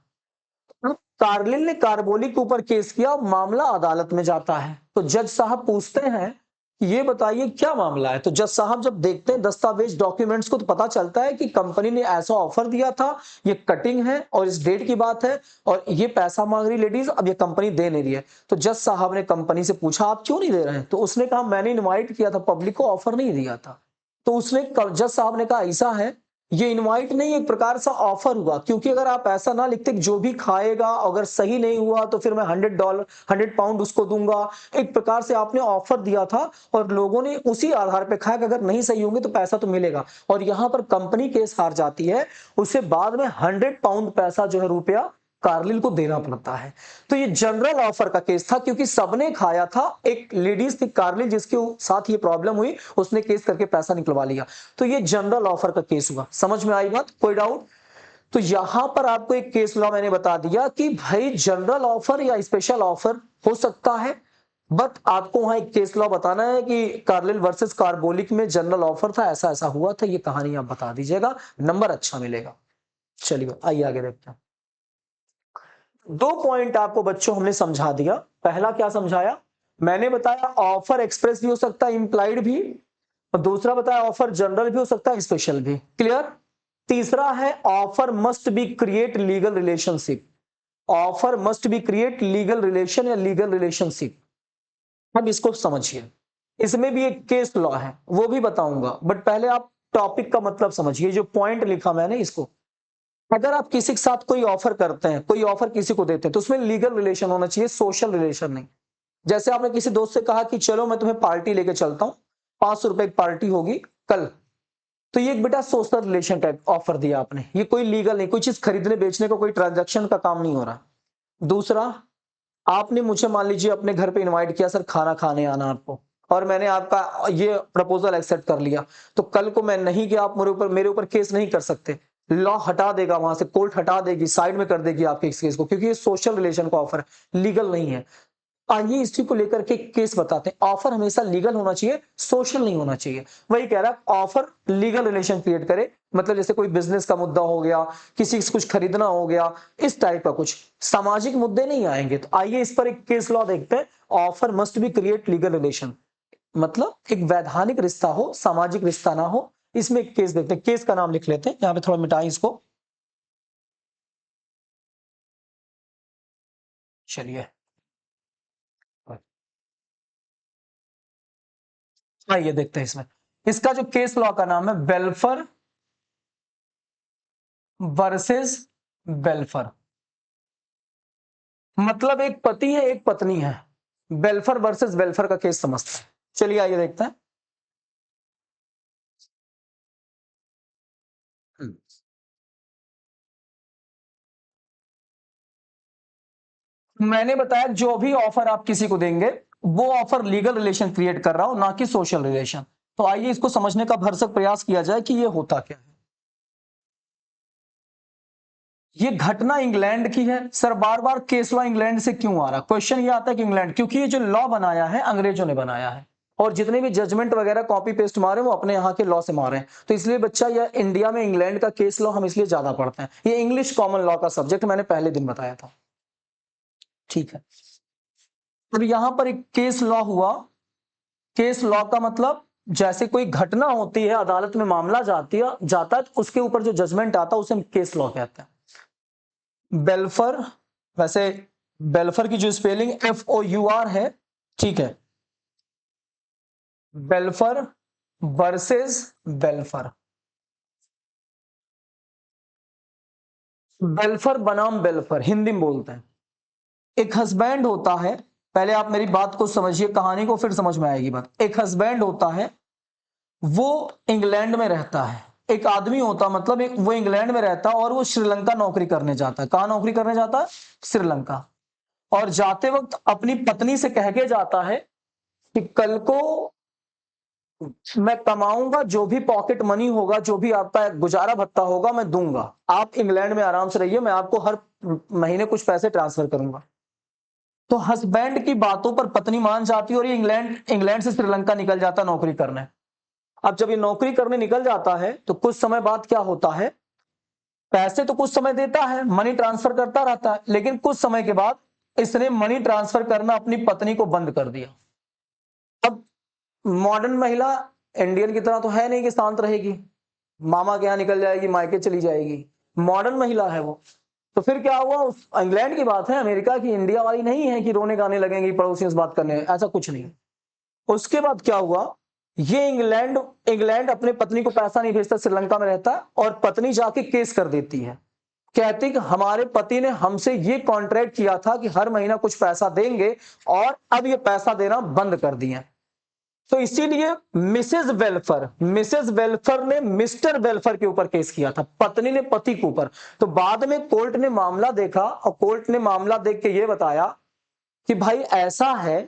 कार्लिल ने कार्बोलिक के ऊपर केस किया, मामला अदालत में जाता है, तो जज साहब पूछते हैं ये बताइए क्या मामला है। तो जज साहब जब देखते हैं दस्तावेज, डॉक्यूमेंट्स को, तो पता चलता है कि कंपनी ने ऐसा ऑफर दिया था, ये कटिंग है और इस डेट की बात है और ये पैसा मांग रही लेडीज, अब ये कंपनी दे नहीं रही है। तो जज साहब ने कंपनी से पूछा आप क्यों नहीं दे रहे हैं? तो उसने कहा मैंने इन्वाइट किया था, पब्लिक को ऑफर नहीं दिया था। तो उसने, जज साहब ने कहा ऐसा है, ये इनवाइट नहीं, एक प्रकार से ऑफर हुआ, क्योंकि अगर आप ऐसा ना लिखते जो भी खाएगा अगर सही नहीं हुआ तो फिर मैं $100 100 उसको दूंगा, एक प्रकार से आपने ऑफर दिया था और लोगों ने उसी आधार पे खाया कि अगर नहीं सही होंगे तो पैसा तो मिलेगा, और यहां पर कंपनी केस हार जाती है, उससे बाद में 100 पाउंड पैसा जो है रुपया कार्लिल को देना पड़ता है। तो ये जनरल ऑफर का केस था, क्योंकि सबने खाया था, एक लेडीज थी कार्लिल जिसके साथ ये प्रॉब्लम हुई, उसने केस करके पैसा निकलवा लिया, तो ये जनरल ऑफर का केस हुआ। समझ में आई बात? कोई डाउट? तो यहां पर आपको एक केस लॉ मैंने बता दिया कि भाई जनरल ऑफर या स्पेशल ऑफर हो सकता है, बट आपको वहां एक केस लॉ बताना है कि कार्लिल वर्सेस कार्बोलिक में जनरल ऑफर था, ऐसा ऐसा हुआ था, ये कहानी आप बता दीजिएगा, नंबर अच्छा मिलेगा। चलिए आइए आगे देखते हैं। 2 पॉइंट आपको बच्चों हमने समझा दिया। पहला क्या समझाया? मैंने बताया ऑफर एक्सप्रेस भी हो सकता है, इंप्लाइड भी, और दूसरा बताया ऑफर जनरल भी हो सकता है, स्पेशल भी। क्लियर? तीसरा है offer must be create legal relationship, offer must be create legal relation या लीगल रिलेशनशिप। अब इसको समझिए, इसमें भी एक केस लॉ है, वो भी बताऊंगा, बट पहले आप टॉपिक का मतलब समझिए, जो पॉइंट लिखा मैंने इसको। अगर आप किसी के साथ कोई ऑफर करते हैं, कोई ऑफर किसी को देते हैं, तो उसमें लीगल रिलेशन होना चाहिए, सोशल रिलेशन नहीं। जैसे आपने किसी दोस्त से कहा कि चलो मैं तुम्हें पार्टी लेके चलता हूं, 500 रुपए की पार्टी होगी कल, तो ये एक बेटा सोशल रिलेशन टाइप ऑफर दिया आपने, ये कोई लीगल नहीं, कोई चीज खरीदने बेचने का कोई ट्रांजैक्शन का काम नहीं हो रहा। दूसरा, आपने मुझे मान लीजिए अपने घर पे इनवाइट किया, सर खाना खाने आना आपको, और मैंने आपका ये प्रपोजल एक्सेप्ट कर लिया, तो कल को मैं नहीं गया, आप मेरे ऊपर केस नहीं कर सकते। लॉ हटा देगा, वहां से कोर्ट हटा देगी, साइड में कर देगी आपके इस केस को, क्योंकि ये सोशल रिलेशन का ऑफर है, लीगल नहीं है। आइए इसी को लेकर के केस बताते हैं। ऑफर हमेशा लीगल होना चाहिए, सोशल नहीं होना चाहिए। वही कह रहा है ऑफर लीगल रिलेशन क्रिएट करे, मतलब जैसे कोई बिजनेस का मुद्दा हो गया, किसी से कुछ खरीदना हो गया, इस टाइप का कुछ सामाजिक मुद्दे नहीं आएंगे। तो आइए इस पर एक केस लॉ देखते हैं। Offer must be create legal relation, मतलब एक वैधानिक रिश्ता हो, सामाजिक रिश्ता ना हो। इसमें एक केस देखते हैं, केस का नाम लिख लेते हैं, यहां पे थोड़ा मिटाएं इसको। चलिए आइए देखते हैं इसमें। इसका जो केस लॉ का नाम है वेल्फर वर्सेस वेल्फर, मतलब एक पति है एक पत्नी है, वेल्फर वर्सेस वेल्फर का केस समझते हैं। चलिए आइए देखते हैं। मैंने बताया जो भी ऑफर आप किसी को देंगे वो ऑफर लीगल रिलेशन क्रिएट कर रहा हो, ना कि सोशल रिलेशन। तो आइए इसको समझने का भरसक प्रयास किया जाए कि ये होता क्या है। ये घटना इंग्लैंड की है। सर बार बार केस लॉ इंग्लैंड से क्यों आ रहा? क्वेश्चन ये आता है कि इंग्लैंड, क्योंकि ये जो लॉ बनाया है अंग्रेजों ने बनाया है, और जितने भी जजमेंट वगैरह कॉपी पेस्ट मारे वो अपने यहाँ के लॉ से मारे हैं। तो इसलिए बच्चा ये इंडिया में इंग्लैंड का केस लॉ हम इसलिए ज्यादा पढ़ते हैं। ये इंग्लिश कॉमन लॉ का सब्जेक्ट मैंने पहले दिन बताया था, ठीक है। अब यहां पर एक केस लॉ हुआ। केस लॉ का मतलब जैसे कोई घटना होती है, अदालत में मामला जाता है, तो उसके ऊपर जो जजमेंट आता है उसे हम केस लॉ कहते हैं। बेल्फर, वैसे बेल्फर की जो स्पेलिंग FOUR है, ठीक है। बेल्फर वर्सेस बेल्फर, बेल्फर बनाम बेल्फर हिंदी में बोलते हैं। एक हस्बैंड होता है, पहले आप मेरी बात को समझिए, कहानी को फिर समझ में आएगी बात। एक हस्बैंड होता है, वो इंग्लैंड में रहता है। एक आदमी होता, मतलब एक वो इंग्लैंड में रहता और वो श्रीलंका नौकरी करने जाता है। कहां नौकरी करने जाता है? श्रीलंका। और जाते वक्त अपनी पत्नी से कह के जाता है कि कल को मैं कमाऊंगा, जो भी पॉकेट मनी होगा, जो भी आपका गुजारा भत्ता होगा मैं दूंगा, आप इंग्लैंड में आराम से रहिए, मैं आपको हर महीने कुछ पैसे ट्रांसफर करूंगा। तो हस्बैंड की बातों पर पत्नी मान जाती है और ये इंग्लैंड इंग्लैंड से श्रीलंका निकल जाता नौकरी करने। अब जब ये नौकरी करने निकल जाता है तो कुछ समय बाद क्या होता है, पैसे तो कुछ समय देता है, मनी ट्रांसफर करता रहता है, लेकिन कुछ समय के बाद इसने मनी ट्रांसफर करना अपनी पत्नी को बंद कर दिया। अब मॉडर्न महिला इंडियन की तरह तो है नहीं कि शांत रहेगी, मामा के यहां निकल जाएगी, मायके चली जाएगी। मॉडर्न महिला है वो। तो फिर क्या हुआ, उस इंग्लैंड की बात है, अमेरिका की, इंडिया वाली नहीं है कि रोने गाने लगेंगी पड़ोसियों से बात करने, ऐसा कुछ नहीं। उसके बाद क्या हुआ, ये इंग्लैंड इंग्लैंड अपने पत्नी को पैसा नहीं भेजता, श्रीलंका में रहता है, और पत्नी जाके केस कर देती है। कहती कि हमारे पति ने हमसे ये कॉन्ट्रैक्ट किया था कि हर महीना कुछ पैसा देंगे, और अब ये पैसा देना बंद कर दिए। तो इसीलिए मिसेज वेल्फर ने मिस्टर वेल्फर के ऊपर केस किया था, पत्नी ने पति के ऊपर। तो बाद में कोर्ट ने मामला देखा और कोर्ट ने मामला देख के ये बताया कि भाई ऐसा है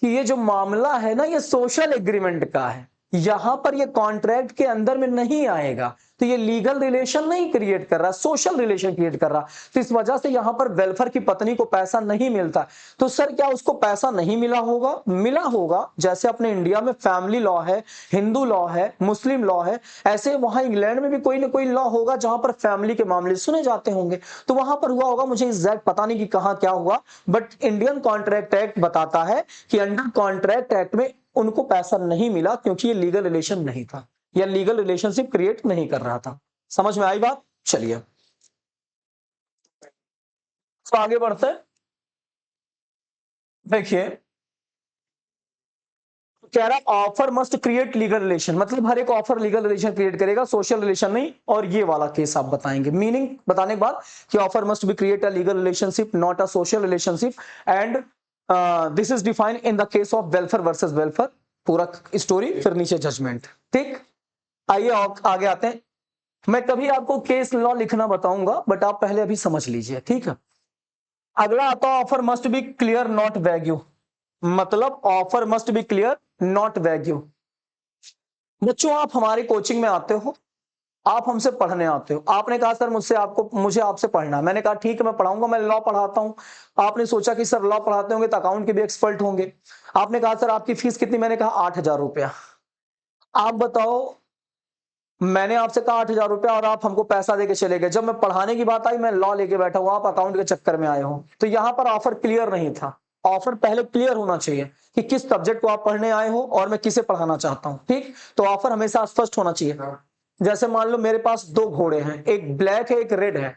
कि ये जो मामला है ना, ये सोशल एग्रीमेंट का है, यहां पर ये कॉन्ट्रैक्ट के अंदर में नहीं आएगा, तो ये लीगल रिलेशन नहीं क्रिएट कर रहा, सोशल रिलेशन क्रिएट कर रहा। तो इस वजह से यहां पर वेल्फेयर की पत्नी को पैसा नहीं मिलता। तो सर क्या उसको पैसा नहीं मिला होगा? मिला होगा। जैसे अपने इंडिया में फैमिली लॉ है, हिंदू लॉ है, मुस्लिम लॉ है, ऐसे वहां इंग्लैंड में भी कोई ना कोई लॉ होगा जहां पर फैमिली के मामले सुने जाते होंगे। तो वहां पर हुआ होगा, मुझे एग्जैक्ट पता नहीं कि कहां क्या हुआ, बट इंडियन कॉन्ट्रैक्ट एक्ट बताता है कि अंडर कॉन्ट्रैक्ट एक्ट में उनको पैसा नहीं मिला, क्योंकि ये लीगल रिलेशन नहीं था या लीगल रिलेशनशिप क्रिएट नहीं कर रहा था। समझ में आई बात? चलिए तो आगे बढ़ते हैं। देखिए कह रहा offer must create legal relation, मतलब हर एक ऑफर लीगल रिलेशन क्रिएट करेगा, सोशल रिलेशन नहीं। और ये वाला केस आप बताएंगे, मीनिंग बताने के बाद कि offer must be create a legal relationship not a social relationship, and this is defined in the case of welfare versus welfare. पूरा स्टोरी फिर नीचे जजमेंट, ठीक। आइए आगे आते हैं। मैं कभी आपको केस लॉ लिखना बताऊंगा, बट आप पहले अभी समझ लीजिए, ठीक है। अगला आता है offer must be clear not vague, मतलब offer must be clear not vague. बच्चों आप हमारी कोचिंग में आते हो, आप हमसे पढ़ने आते हो, आपने कहा सर मुझे आपसे पढ़ना है, मैंने कहा ठीक है मैं पढ़ाऊंगा, मैं लॉ पढ़ाता हूं। आपने सोचा कि सर लॉ पढ़ाते होंगे तो अकाउंट के भी एक्सपर्ट होंगे। आपने कहा सर आपकी फीस कितनी, मैंने कहा 8,000 रुपया। आप बताओ, मैंने आपसे कहा 8,000 रुपया और आप हमको पैसा देके चले गए। जब मैं पढ़ाने की बात आई मैं लॉ लेके बैठा हूं, आप अकाउंट के चक्कर में आए हो। तो यहां पर ऑफर क्लियर नहीं था। ऑफर पहले क्लियर होना चाहिए कि किस सब्जेक्ट को आप पढ़ने आए हो और मैं किसे पढ़ाना चाहता हूं। ठीक, तो ऑफर हमेशा स्पष्ट होना चाहिए। जैसे मान लो मेरे पास 2 घोड़े हैं, एक ब्लैक है एक रेड है।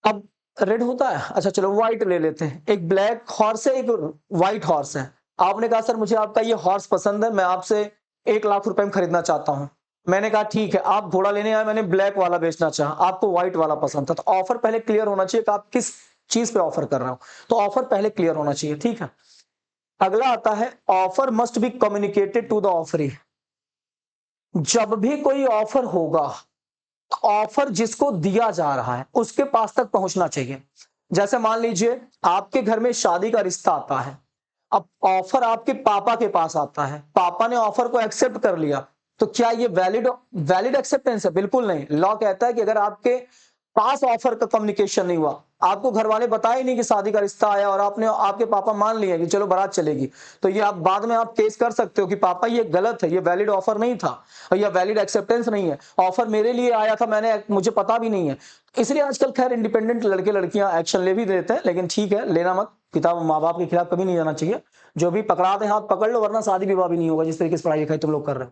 अब रेड होता है, अच्छा चलो व्हाइट ले लेते हैं। एक ब्लैक हॉर्स है एक व्हाइट हॉर्स है। आपने कहा सर मुझे आपका ये हॉर्स पसंद है, मैं आपसे 1,00,000 रुपए में खरीदना चाहता हूं। मैंने कहा ठीक है, आप घोड़ा लेने आए, मैंने ब्लैक वाला बेचना चाहा, आपको व्हाइट वाला पसंद था। तो ऑफर पहले क्लियर होना चाहिए कि आप किस चीज पे ऑफर कर रहे हो। तो ऑफर पहले क्लियर होना चाहिए। ठीक है, अगला आता है offer must be communicated to the offeree. जब भी कोई ऑफर होगा, ऑफर जिसको दिया जा रहा है उसके पास तक पहुंचना चाहिए। जैसे मान लीजिए आपके घर में शादी का रिश्ता आता है, अब ऑफर आपके पापा के पास आता है, पापा ने ऑफर को एक्सेप्ट कर लिया, तो क्या ये वैलिड वैलिड एक्सेप्टेंस है? बिल्कुल नहीं। लॉ कहता है कि अगर आपके पास ऑफर का कम्युनिकेशन नहीं हुआ, आपको घर वाले बताए नहीं कि शादी का रिश्ता आया और आपने आपके पापा मान लिए कि चलो बारात चलेगी, तो ये आप बाद में आप केस कर सकते हो कि पापा ये गलत है, ये वैलिड ऑफर नहीं था और ये वैलिड एक्सेप्टेंस नहीं है, ऑफर मेरे लिए आया था, मुझे पता भी नहीं है। इसलिए आजकल खैर इंडिपेंडेंट लड़के लड़कियां एक्शन ले भी देते हैं, लेकिन ठीक है, लेना मत, पिता माँ बाप के खिलाफ कभी नहीं जाना चाहिए। जो भी पकड़ा दे हाथ पकड़ लो, वरना शादी विवाह भी नहीं होगा जिस तरीके से पढ़ाई लिखाई तुम लोग कर रहे हो।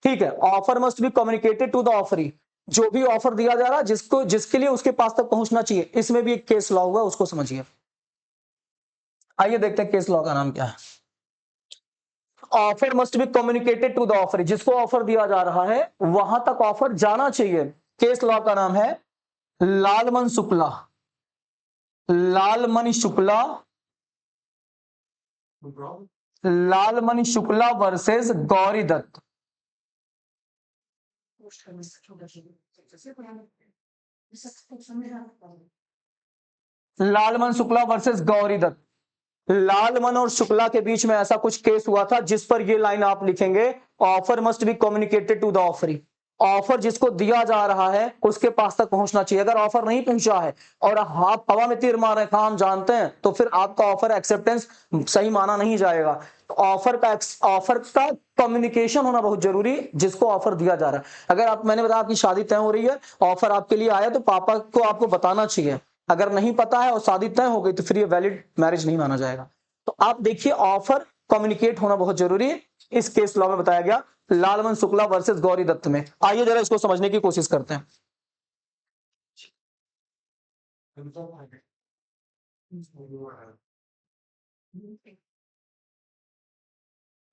ठीक है, offer must be communicated to the offeree. जो भी ऑफर दिया जा रहा है जिसको जिसके लिए उसके पास तक पहुंचना चाहिए। इसमें भी एक केस लॉ हुआ, उसको समझिए। आइए देखते हैं केस लॉ का नाम क्या है। Offer must be communicated to the offer, जिसको ऑफर दिया जा रहा है वहां तक ऑफर जाना चाहिए। केस लॉ का नाम है लालमन शुक्ला, लालमणि शुक्ला, लालमणि शुक्ला वर्सेस गौरी दत्त। लालमन शुक्ला वर्सेस गौरी दत्त। लालमन और शुक्ला के बीच में ऐसा कुछ केस हुआ था जिस पर ये लाइन आप लिखेंगे, offer must be communicated to the offeree. Offer जिसको दिया जा रहा है उसके पास तक पहुंचना चाहिए। अगर ऑफर नहीं पहुंचा है और आप हवा में तीर मार रहे हैं, हम जानते हैं, तो फिर आपका ऑफर एक्सेप्टेंस सही माना नहीं जाएगा। ऑफर का कम्युनिकेशन होना बहुत जरूरी, जिसको ऑफर दिया जा रहा है। अगर आप, मैंने बताया आपकी शादी तय हो रही है, ऑफर आपके लिए आया, तो पापा को आपको बताना चाहिए। अगर नहीं पता है और शादी तय हो गई तो फिर ये वैलिड मैरिज नहीं माना जाएगा। तो आप देखिए, ऑफर कम्युनिकेट होना बहुत जरूरी है। इस केस लॉ में बताया गया लालमन शुक्ला वर्सेस गौरी दत्त में। आइए जरा इसको समझने की कोशिश करते हैं।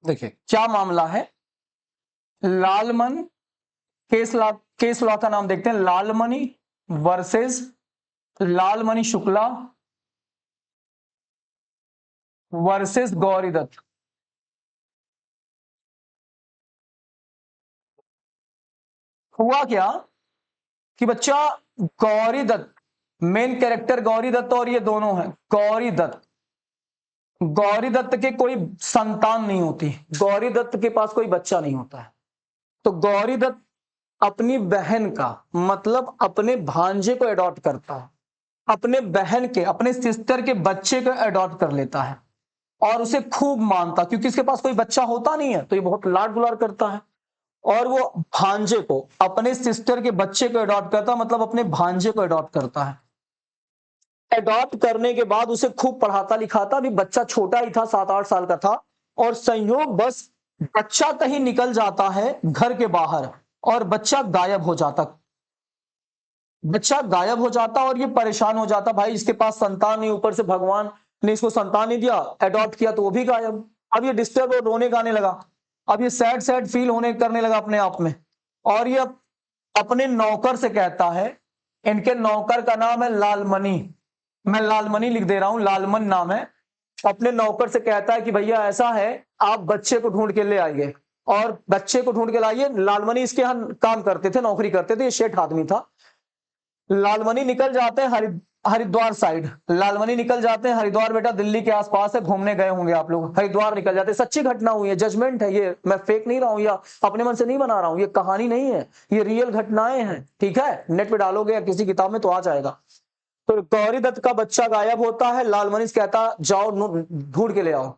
देखिए क्या मामला है। लालमन, केस लॉ का नाम देखते हैं, लालमणि वर्सेस लालमणि शुक्ला वर्सेस गौरी दत्त। हुआ क्या कि बच्चा, गौरी दत्त, मेन कैरेक्टर गौरी दत्त और ये दोनों हैं। गौरी दत्त, गौरी दत्त के कोई संतान नहीं होती, गौरी दत्त के पास कोई बच्चा नहीं होता है। तो गौरी दत्त अपनी बहन का, मतलब अपने भांजे को अडॉप्ट करता है, अपने बहन के, अपने सिस्टर के बच्चे को अडॉप्ट कर लेता है और उसे खूब मानता, क्योंकि इसके पास कोई बच्चा होता नहीं है तो ये बहुत लाड दुलार करता है। और वो भांजे को, अपने सिस्टर के बच्चे को अडॉप्ट करता, मतलब अपने भांजे को अडॉप्ट करता है। अडॉप्ट करने के बाद उसे खूब पढ़ाता लिखाता, अभी बच्चा छोटा ही था, 7-8 साल का था, और संयोग बस बच्चा कहीं निकल जाता है घर के बाहर और बच्चा गायब हो जाता। बच्चा गायब हो जाता और ये परेशान हो जाता, भाई इसके पास संतान नहीं, ऊपर से भगवान ने इसको संतान नहीं दिया, अडॉप्ट किया तो वो भी गायब। अब ये डिस्टर्ब और रोने गाने लगा, अब ये सैड सैड फील होने करने लगा अपने आप में। और ये अपने नौकर से कहता है, इनके नौकर का नाम है लालमणि, मैं लालमणि लिख दे रहा हूं, लालमन नाम है। अपने नौकर से कहता है कि भैया ऐसा है, आप बच्चे को ढूंढ के ले आइए, और बच्चे को ढूंढ के लाइए। लालमणि इसके यहाँ काम करते थे, नौकरी करते थे, ये शेठ आदमी था। लालमणि निकल जाते हैं हरिद्वार साइड लालमनी निकल जाते हैं। हरिद्वार बेटा दिल्ली के आसपास है, घूमने गए होंगे आप लोग। हरिद्वार निकल जाते हैं, सच्ची घटना हुई है, जजमेंट है ये, मैं फेक नहीं रहा हूं या अपने मन से नहीं बना रहा हूं, ये कहानी नहीं है, ये रियल घटनाएं हैं। ठीक है, नेट पे डालोगे या किसी किताब में तो आ जाएगा। तो गौरी दत्त का बच्चा गायब होता है, लालमनी कहता जाओ ढूंढ के ले आओ।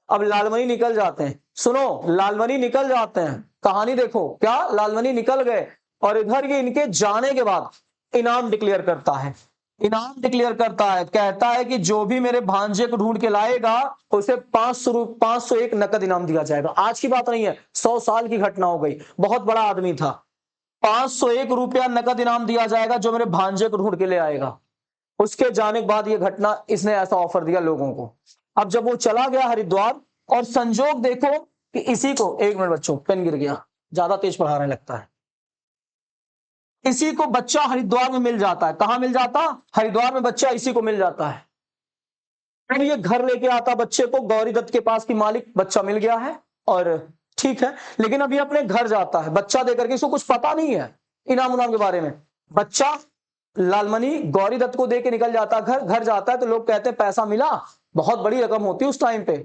अब लालमनी निकल जाते हैं, सुनो, लालमनी निकल जाते हैं, कहानी देखो क्या, लालमनी निकल गए और इधर ये इनके जाने के बाद इनाम डिक्लेयर करता है। इनाम डिक्लेयर करता है, कहता है कि जो भी मेरे भांजे को ढूंढ के लाएगा उसे 501 नकद इनाम दिया जाएगा। आज की बात नहीं है, 100 साल की घटना हो गई, बहुत बड़ा आदमी था। 501 रुपया नकद इनाम दिया जाएगा जो मेरे भांजे को ढूंढ के ले आएगा। उसके जाने के बाद ये घटना, इसने ऐसा ऑफर दिया लोगों को। अब जब वो चला गया हरिद्वार, और संजोग देखो कि इसी को, एक मिनट बच्चों, पेन गिर गया, ज्यादा तेज पढ़ाने लगता है। इसी को बच्चा हरिद्वार में मिल जाता है। कहां मिल जाता? हरिद्वार में बच्चा इसी को मिल जाता है। फिर ये घर लेके आता बच्चे को गौरी दत्त के पास की मालिक, बच्चा मिल गया है और ठीक है, लेकिन अभी अपने घर जाता है बच्चा देकर के, इसको कुछ पता नहीं है इनाम उनाम के बारे में। बच्चा लालमनी गौरी दत्त को दे के निकल जाता, घर जाता है तो लोग कहते हैं पैसा मिला, बहुत बड़ी रकम होती है उस टाइम पे।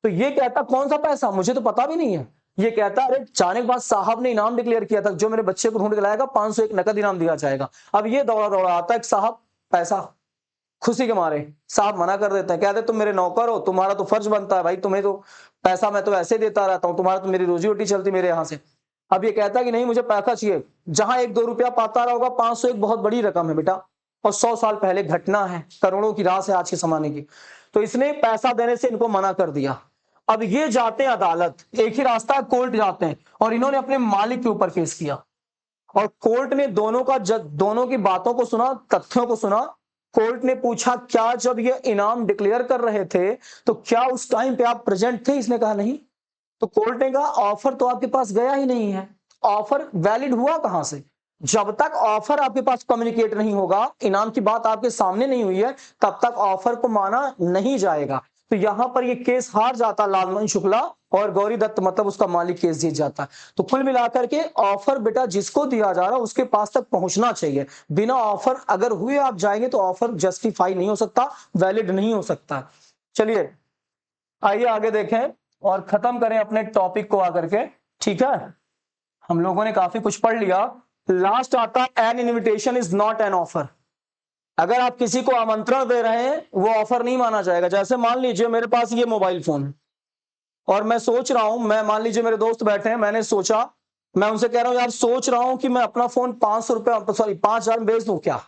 तो ये कहता कौन सा पैसा, मुझे तो पता भी नहीं है। ये कहता अरे जाने के बाद साहब ने इनाम डिक्लेयर किया था, जो मेरे बच्चे को ढूंढ के लाएगा 501 नकद इनाम दिया जाएगा। अब ये दौड़ा दौड़ा आता है, साहब पैसा, खुशी के मारे साहब मना कर देते हैं, कहते तुम मेरे नौकर हो, तुम्हारा तो फर्ज बनता है भाई, तुम्हें तो पैसा मैं तो ऐसे देता रहता हूं, तुम्हारा तो मेरी रोजी रोटी चलती मेरे यहां से। अब ये कहता है कि नहीं मुझे पैसा चाहिए, जहां 1-2 रुपया पाता रहा होगा, 501 बहुत बड़ी रकम है बेटा, और 100 साल पहले घटना है, करोड़ों की रास है आज के जमाने की। तो इसने पैसा देने से इनको मना कर दिया। अब ये जाते हैं अदालत, एक ही रास्ता है, कोर्ट जाते हैं, और इन्होंने अपने मालिक के ऊपर केस किया। और कोर्ट ने दोनों की बातों को सुना, तथ्यों को सुना। कोर्ट ने पूछा क्या जब ये इनाम डिक्लेयर कर रहे थे तो क्या उस टाइम पे आप प्रेजेंट थे? इसने कहा नहीं। तो कोर्ट ने कहा ऑफर तो आपके पास गया ही नहीं है, ऑफर वैलिड हुआ कहां से? जब तक ऑफर आपके पास कम्युनिकेट नहीं होगा, इनाम की बात आपके सामने नहीं हुई है, तब तक ऑफर को माना नहीं जाएगा। तो यहां पर ये केस हार जाता लालमन शुक्ला, और गौरी दत्त मतलब उसका मालिक केस जीत जाता है। तो कुल मिलाकर के ऑफर बेटा जिसको दिया जा रहा है उसके पास तक पहुंचना चाहिए। बिना ऑफर अगर हुए आप जाएंगे तो ऑफर जस्टिफाई नहीं हो सकता, वैलिड नहीं हो सकता। चलिए आइए आगे देखें और खत्म करें अपने टॉपिक को आकर के। ठीक है, हम लोगों ने काफी कुछ पढ़ लिया। लास्ट आता है N invitation is not an offer. अगर आप किसी को आमंत्रण दे रहे हैं वो ऑफर नहीं माना जाएगा। जैसे मान लीजिए मेरे पास ये मोबाइल फोन, और मैं सोच रहा हूं, मैं मान लीजिए मेरे दोस्त बैठे हैं, मैंने सोचा, मैं उनसे कह रहा हूं यार सोच रहा हूं कि मैं अपना फोन 500 रुपए, सॉरी 5,000 में बेच दूं क्या?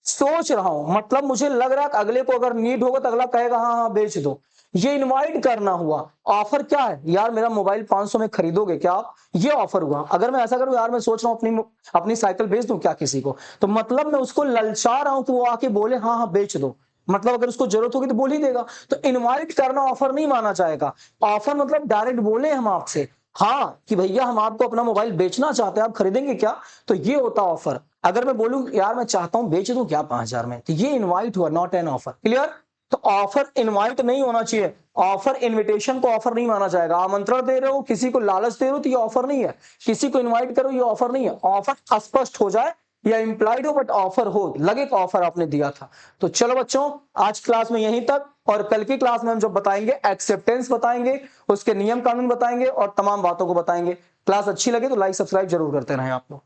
सोच रहा हूं, मतलब मुझे लग रहा है कि अगले को अगर नीड होगा तो अगला कहेगा हाँ हाँ बेच दो। ये इनवाइट करना हुआ। ऑफर क्या है? यार मेरा मोबाइल 500 में खरीदोगे क्या आप? ये ऑफर हुआ। अगर मैं ऐसा करूं यार मैं सोच रहा हूं अपनी साइकिल बेच दूं क्या किसी को, तो मतलब मैं उसको ललचा रहा हूं कि वो आके बोले हाँ हाँ बेच दो, मतलब अगर उसको जरूरत होगी तो बोल ही देगा। तो इनवाइट करना ऑफर नहीं माना जाएगा। ऑफर मतलब डायरेक्ट बोले हम आपसे हाँ कि भैया हम आपको अपना मोबाइल बेचना चाहते हैं, आप खरीदेंगे क्या, तो ये होता ऑफर। अगर मैं बोलूं यार मैं चाहता हूं बेच दूं क्या 5,000 में, तो ये इनवाइट हुआ, नॉट एन ऑफर। क्लियर? तो ऑफर इनवाइट नहीं होना चाहिए। ऑफर इनविटेशन को ऑफर नहीं माना जाएगा। आमंत्रण दे रहे हो, किसी को लालच दे रहे हो तो ये ऑफर नहीं है। किसी को इनवाइट करो ये ऑफर नहीं है। ऑफर स्पष्ट हो जाए या इंप्लाइड हो बट ऑफर हो, लगे कि ऑफर आपने दिया था। तो चलो बच्चों आज क्लास में यहीं तक, और कल की क्लास में हम जो बताएंगे एक्सेप्टेंस बताएंगे, उसके नियम कानून बताएंगे और तमाम बातों को बताएंगे। क्लास अच्छी लगे तो लाइक सब्सक्राइब जरूर करते रहें आप लोग।